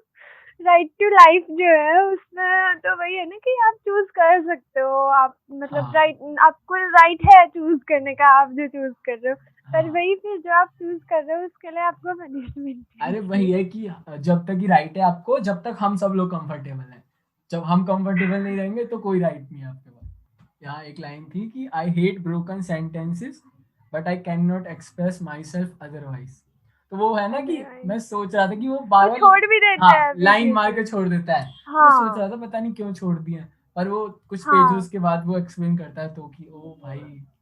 right to life जो है उसमें तो वही है ना कि आप चूज कर सकते हो, आप मतलब हाँ, राइट, आपको राइट है चूज करने का, आप जो चूज कर रहे हो। पर हाँ। वही फिर जो आप चूज कर रहे हो उसके लिए आपको पनिशमेंट अरे मिलती वही है। है कि जब तक ही राइट है आपको, जब तक हम सब लोग कंफर्टेबल हैं। जब हम कंफर्टेबल नहीं रहेंगे तो कोई राइट नहीं है आपके पास। यहाँ एक लाइन थी कि I hate broken sentences but I can not express my self otherwise. तो वो है ना कि अदरवाइज मैं सोच रहा था कि वो वो बार बार छोड़ भी देता हाँ है बीच लाइन बीच मार के में। छोड़ देता है। तो मैं सोच रहा हाँ था पता नहीं क्यों छोड़ दिए, पर वो कुछ हाँ, पेजों के बाद वो एक्सप्लेन करता है तो कि ओ भाई।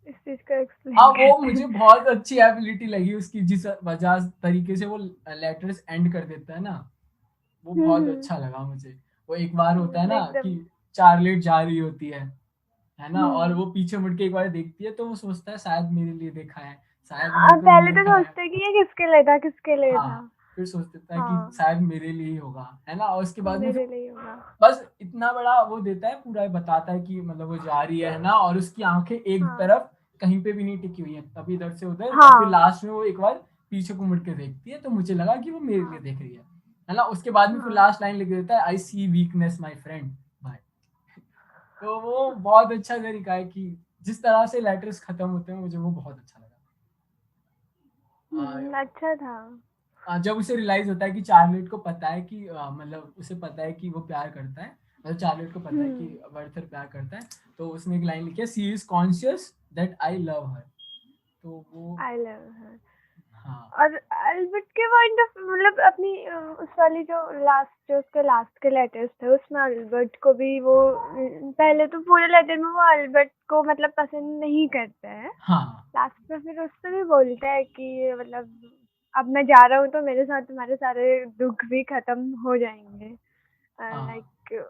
इस चीज को हाँ, एक्सप्लेन वो करते मुझे हैं। बहुत अच्छी एबिलिटी लगी उसकी, जिस वजह तरीके से वो लेटर्स एंड कर देता है ना, वो बहुत हम्म अच्छा लगा मुझे। वो एक बार होता है ना कि एकदम। चार्लेट जा रही होती है ना, और हम्म वो पीछे मुड़ के एक बार देखती है तो वो सोचता है शायद मेरे लिए देखा है, शायद मेरे हाँ, को नहीं पहले तो देखा है। सोचते हैं कि ये किसके लिए था, किसके लिए था। हाँ, फिर सोचता है कि हाँ, शायद मेरे लिए ही होगा, है ना, और उसके बाद में फिर मेरे लिए होगा। बस इतना बड़ा वो देता है, पूरा बताता है कि मतलब वो जा रही है ना, और उसकी आंखें एक हाँ तरफ कहीं पे भी नहीं टिकी हुई है, कभी इधर से उधर, और फिर हाँ लास्ट में वो एक बार पीछे को मुड़ के देखती है तो मुझे लगा कि वो मेरे लिए हाँ देख रही है ना। उसके बाद में फिर हाँ। लास्ट लाइन लिख देता है आई सी वीकनेस माय फ्रेंड भाई। तो वो बहुत अच्छा तरीका है कि जिस तरह से लेटर्स खत्म होते हैं, मुझे वो बहुत अच्छा लगा। अच्छा था। जब उसे रियलाइज होता है कि चार्लेट को पता है कि मतलब उसे पता है कि वो प्यार करता है, मतलब चार्लेट को पता है कि हम्म वर्थर प्यार करता है, तो उसने एक लाइन लिखी है she is conscious that I love her. तो वो आई लव हर। हाँ, और अल्बर्ट के पॉइंट ऑफ मतलब अपनी उस वाली जो लास्ट, जो उसके लास्ट के लेटर्स थे उसमें अल्बर्ट को भी वो पहले तो पूरे लेटर में वो अल्बर्ट को मतलब पसंद नहीं करता है। हाँ, लास्ट में फिर उससे भी बोलता है कि मतलब अब मैं जा रहा हूँ तो मेरे साथ तुम्हारे सारे दुख भी खत्म हो जाएंगे, हाँ। लाइक।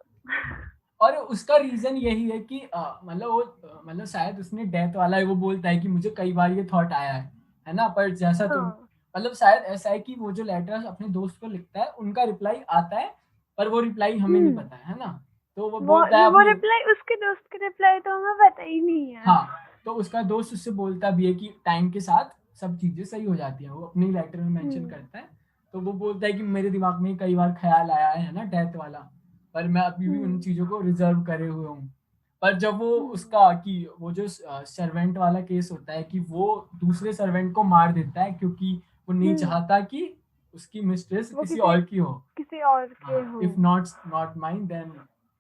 और उसका रीजन यही है कि मतलब वो मतलब शायद उसने डेथ वाला है, वो बोलता है कि मुझे कई बार ये थॉट आया है ना, पर जैसा तुम हाँ मतलब शायद ऐसा है कि वो जो लेटर अपने दोस्त को लिखता है उनका रिप्लाई आता है, पर वो रिप्लाई हमें नहीं हम्म पता है ना। तो वो वो बोलता है वो अपने रिप्लाई, उसके दोस्त के रिप्लाई तो हमें पता ही नहीं है। हाँ, तो उसका दोस्त उससे बोलता भी है कि टाइम के साथ सब चीजें सही हो जाती हैं, वो अपने लेटर में मेंशन हम्म करता है। तो वो बोलता है कि मेरे दिमाग में कई बार ख्याल आया है ना डेथ वाला, पर मैं अभी भी उन हम्म चीजों को रिजर्व करे हुए हूँ। पर जब वो हम्म उसका कि वो जो सर्वेंट वाला केस होता है कि वो दूसरे सर्वेंट को मार देता है क्योंकि वो नहीं हम्म चाहता कि उसकी मिस्ट्रेस वो किसी किसी और की हो। किसी और के हाँ, हो। If not not mine then,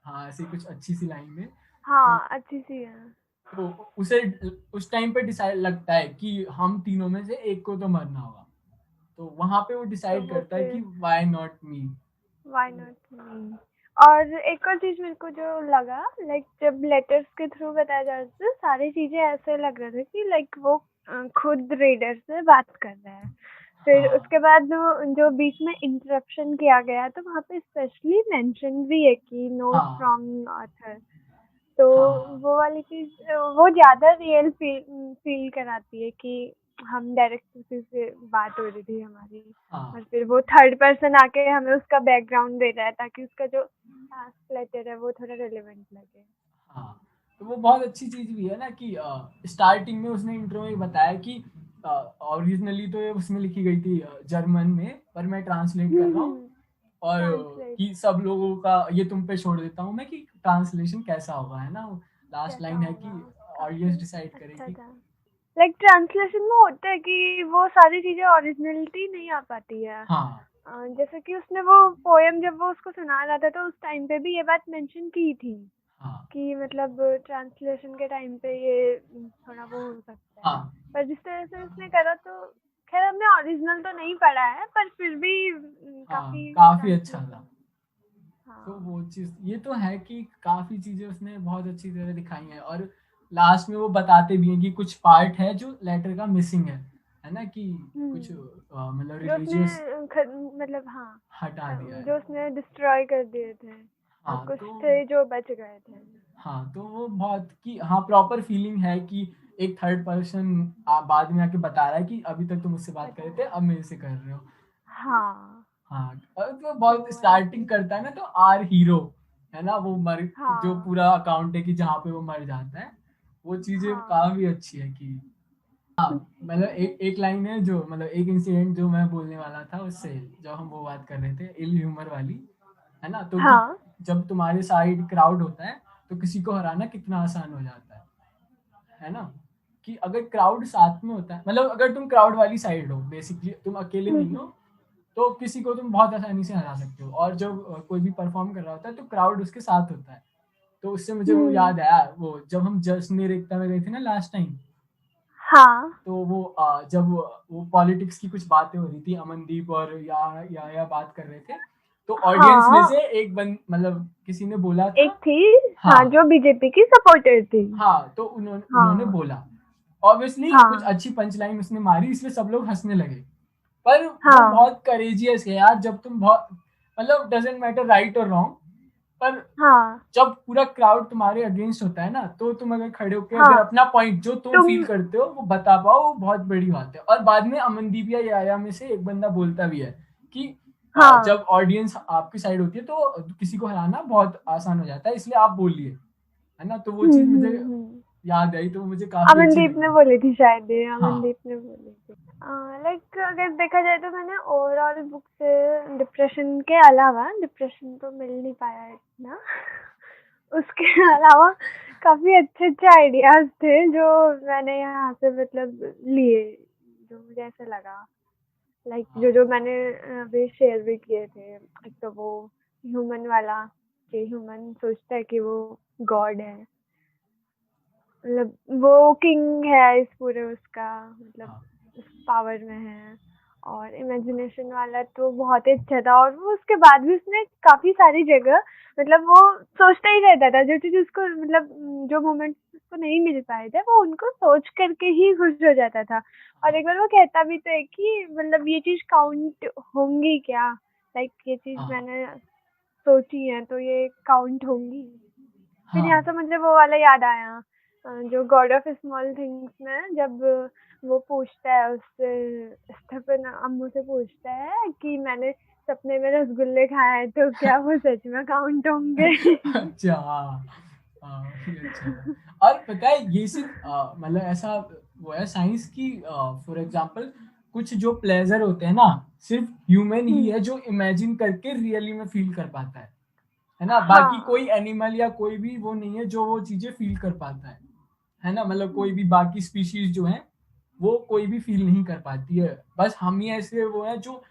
हाँ ऐसी कुछ अच्छी सी लाइन में। तो हाँ, अच्छी सी है। तो उसे उस टाइम पे डिसाइड लगता है कि हम तीनों में से एक को तो मरना होगा, तो वहां पे वो तो डिसाइड वो करता है कि फिर why not me. Why not me. और एक और चीज मेरे को जो लगा, लाइक जब लेटर्स के थ्रू बताया जा रहा था सारी चीजें ऐसे लग रहा था कि लाइक वो खुद रीडर से बात कर रहा है। फिर हाँ, उसके बाद जो बीच में इंटरप्शन किया गया तो वहाँ पे स्पेशली मेंशन भी है कि नोट हाँ, फ्रॉम ऑथर। तो हाँ, वो वाली चीज वो ज्यादा रियल फील फील कराती है कि हम डायरेक्ट उसी से बात हो रही थी हमारी, और हाँ, फिर वो थर्ड पर्सन आके हमें उसका बैकग्राउंड दे रहा है ताकि उसका जो लास्ट लेटर है वो थोड़ा रिलेवेंट लगे। हाँ। तो वो बहुत अच्छी चीज़ भी है ना कि स्टार्टिंग में उसने इंट्रो में बताया कि ओरिजिनली तो ये उसमें लिखी गई थी जर्मन में, पर मैं ट्रांसलेट कर रहा हूँ और ट्रांसलेट कि सब लोगों का ये तुम पे छोड़ देता हूँ मैं कि ट्रांसलेशन कैसा होगा, है ना? लास्ट कैसा लाइन है कि होगा, ऑडियंस काफी डिसाइड अच्छा करेगी। था। लाइक ट्रांसलेशन में होता है कि वो सारी चीजें ओरिजिनलिटी नहीं आ पाती है। हाँ, जैसे कि उसने वो पोएम जब वो उसको सुना रहा था तो उस टाइम पे भी ये बात मेंशन की थी हाँ, कि मतलब ट्रांसलेशन के टाइम पे ये थोड़ा वो हो सकता है। हाँ, पर जिस तरह से उसने करा तो खैर हमने ओरिजिनल तो नहीं पढ़ा है पर फिर भी हाँ, काफी काफ़ी अच्छा ट्रांसलेशन। था। तो हाँ। वो चीज़ ये तो है कि काफ़ी चीज़ें उसने बहुत अच्छी तरह दिखाई हैं और लास्ट में वो बताते भी हैं कि कुछ पार्ट है जो लेटर का मिसिंग है ना? कि कुछ हम्म। मतलब जो उसने रिलीजियस मतलब हाँ, हटा दिया है। जो उसने डिस्ट्रॉय कर दिए थे और हाँ, कुछ तो थे जो बच गए थे। हाँ, तो वो बहुत कि हाँ, प्रॉपर फीलिंग है कि एक थर्ड पर्सन बाद में आके बता रहा है कि अभी तक तुम मुझसे बात कर बता रहे थे, रहे अब मेरे से कर रहे हो। हाँ। हाँ, और तो वो बहुत वाला स्टार्टिंग सीन। करता है ना तो आर हीरो, है ना? वो मर जो हाँ। पूरा अकाउंट है कि जहाँ पे वो मर जाता है, वो चीज़ें हाँ। काफ़ी अच्छी है कि हाँ, मतलब एक लाइन है जो मतलब एक इंसिडेंट जो मैं बोलने वाला था उससे जब हम वो बात कर रहे थे इल ह्यूमर वाली, है ना? तो कि हाँ। जब तुम्हारे साइड क्राउड होता है, तो किसी को हराना कितना आसान हो जाता है ना? कि अगर क्राउड साथ में होता है मतलब अगर तुम क्राउड वाली साइड हो बेसिकली तुम अकेले नहीं हो, हम्म। तो किसी को तुम बहुत आसानी से हरा सकते हो और जब कोई भी परफॉर्म कर रहा होता है तो क्राउड उसके साथ होता है। तो उससे मुझे वो हम्म। याद आया वो जब हम जस्ट मेरे एकता में गए थे ना लास्ट टाइम, हाँ। तो वो जब वो पॉलिटिक्स की कुछ बातें हो रही थी अमनदीप और या बात कर रहे थे, तो ऑडियंस में हाँ। से एक बंद मतलब किसी ने बोला एक था। थी। हाँ, हाँ, जो बीजेपी की सपोर्टर थी। हाँ, तो उन्होंने उन्होंने हाँ। बोला। ऑब्वियसली कुछ हाँ। अच्छी पंच लाइन उसने मारी इसलिए सब लोग हँसने लगे। पर वो हाँ। बहुत करेजियस है यार जब तुम बहुत मतलब डज़न्ट मैटर राइट और रॉन्ग, पर हाँ। जब पूरा क्राउड तुम्हारे अगेंस्ट होता है ना, तो तुम अगर खड़े होके अगर हाँ। अपना पॉइंट जो तुम तुम। फ़ील करते हो वो बता पाओ वो बहुत बड़ी बात है। और बाद में अमनदीप या याया में से एक बंदा बोलता भी है कि हाँ। जब ऑडियंस आपकी साइड होती है तो किसी को हराना बहुत आसान हो जाता है इसलिए आप बोलिए, है ना? तो वो चीज़ मुझे हम्म। याद आई तो मुझे काफ़ी अच्छी अमनदीप ने लगी। बोली थी शायद, ये हाँ, अमनदीप ने बोली थी। लाइक अगर देखा जाए तो मैंने ओवरऑल बुक से डिप्रेशन के अलावा, डिप्रेशन तो मिल नहीं पाया इतना उसके अलावा काफी अच्छे अच्छे आइडियाज थे जो मैंने यहाँ से मतलब लिए, जो मुझे ऐसा लगा। लाइक जो हाँ, जो मैंने अभी शेयर भी किए थे। एक तो वो ह्यूमन वाला, कि ह्यूमन सोचता है कि वो गॉड है, मतलब वो किंग है इस पूरे उसका, मतलब हाँ, उस पावर में है। और इमेजिनेशन वाला तो बहुत ही अच्छा था, और वो उसके बाद भी उसने काफी सारी जगह मतलब वो सोचता ही रहता था, जो चीज उसको मतलब जो मोमेंट उसको नहीं मिल पाए थे वो उनको सोच करके ही खुश हो जाता था। और हाँ, एक बार वो कहता भी तो है कि मतलब ये चीज काउंट होंगी क्या, लाइक ये चीज हाँ, मैंने सोची है तो ये काउंट होंगी। फिर हाँ, यहाँ से मुझे वो वाला याद आया, जो गॉड ऑफ स्मॉल थिंग्स में जब वो पूछता है उससे, स्टेफन अम्मू से पूछता है कि मैंने सपने में रसगुल्ले खाए हैं तो क्या वो सच में काउंट होंगे अच्छा हाँ, हाँ, ये अच्छा था। और पता है ये सिर्फ मतलब ऐसा वो है साइंस की फॉर एग्जांपल कुछ जो प्लेजर होते हैं ना सिर्फ ह्यूमन ही है जो इमेजिन करके रियली में फील कर पाता है ना? बाकी कोई हाँ। एनिमल या कोई भी वो नहीं है जो वो चीजें फील कर पाता है ना? मतलब कोई भी बाकी स्पीशीज जो है वो कोई भी फील नहीं कर पाती है, बस हम ही ऐसे वो है जो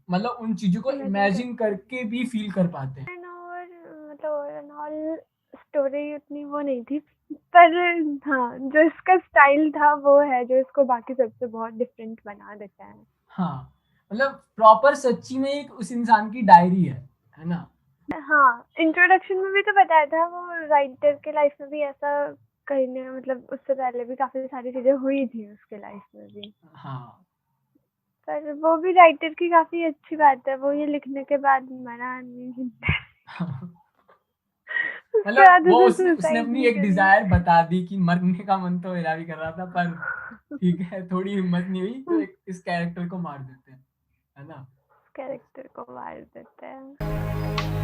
मतलब उन चीजों को इमेजिन कर इमेजिन सकते हैं। करके भी फील कर पाते हैं। एंड और मतलब ओवरऑल स्टोरी उतनी वो नहीं थी, पर हाँ जो इसका स्टाइल था वो है जो इसको बाकी सबसे बहुत डिफरेंट बना देता है। हाँ, मतलब प्रॉपर सच्ची में एक उस इंसान की डायरी है ना? हाँ, इंट्रोडक्शन में भी तो बताया था वो राइटर के लाइफ में भी ऐसा कहीं ने, मतलब उससे पहले भी काफी सारी चीजें हुई थी उसके लाइफ में भी। हाँ। पर वो भी राइटर की काफी अच्छी बात है, वो ये लिखने के बाद मरा नहीं उसके मतलब बाद वो उसने उसने उसने सुसाइड अपनी नहीं एक करी। डिजायर बता दी कि मरने का मन तो मेरा भी कर रहा था पर ठीक है थोड़ी हिम्मत नहीं हुई तो एक इस कैरेक्टर को मार देते हैं, है ना? कैरेक्टर को मार देते हैं।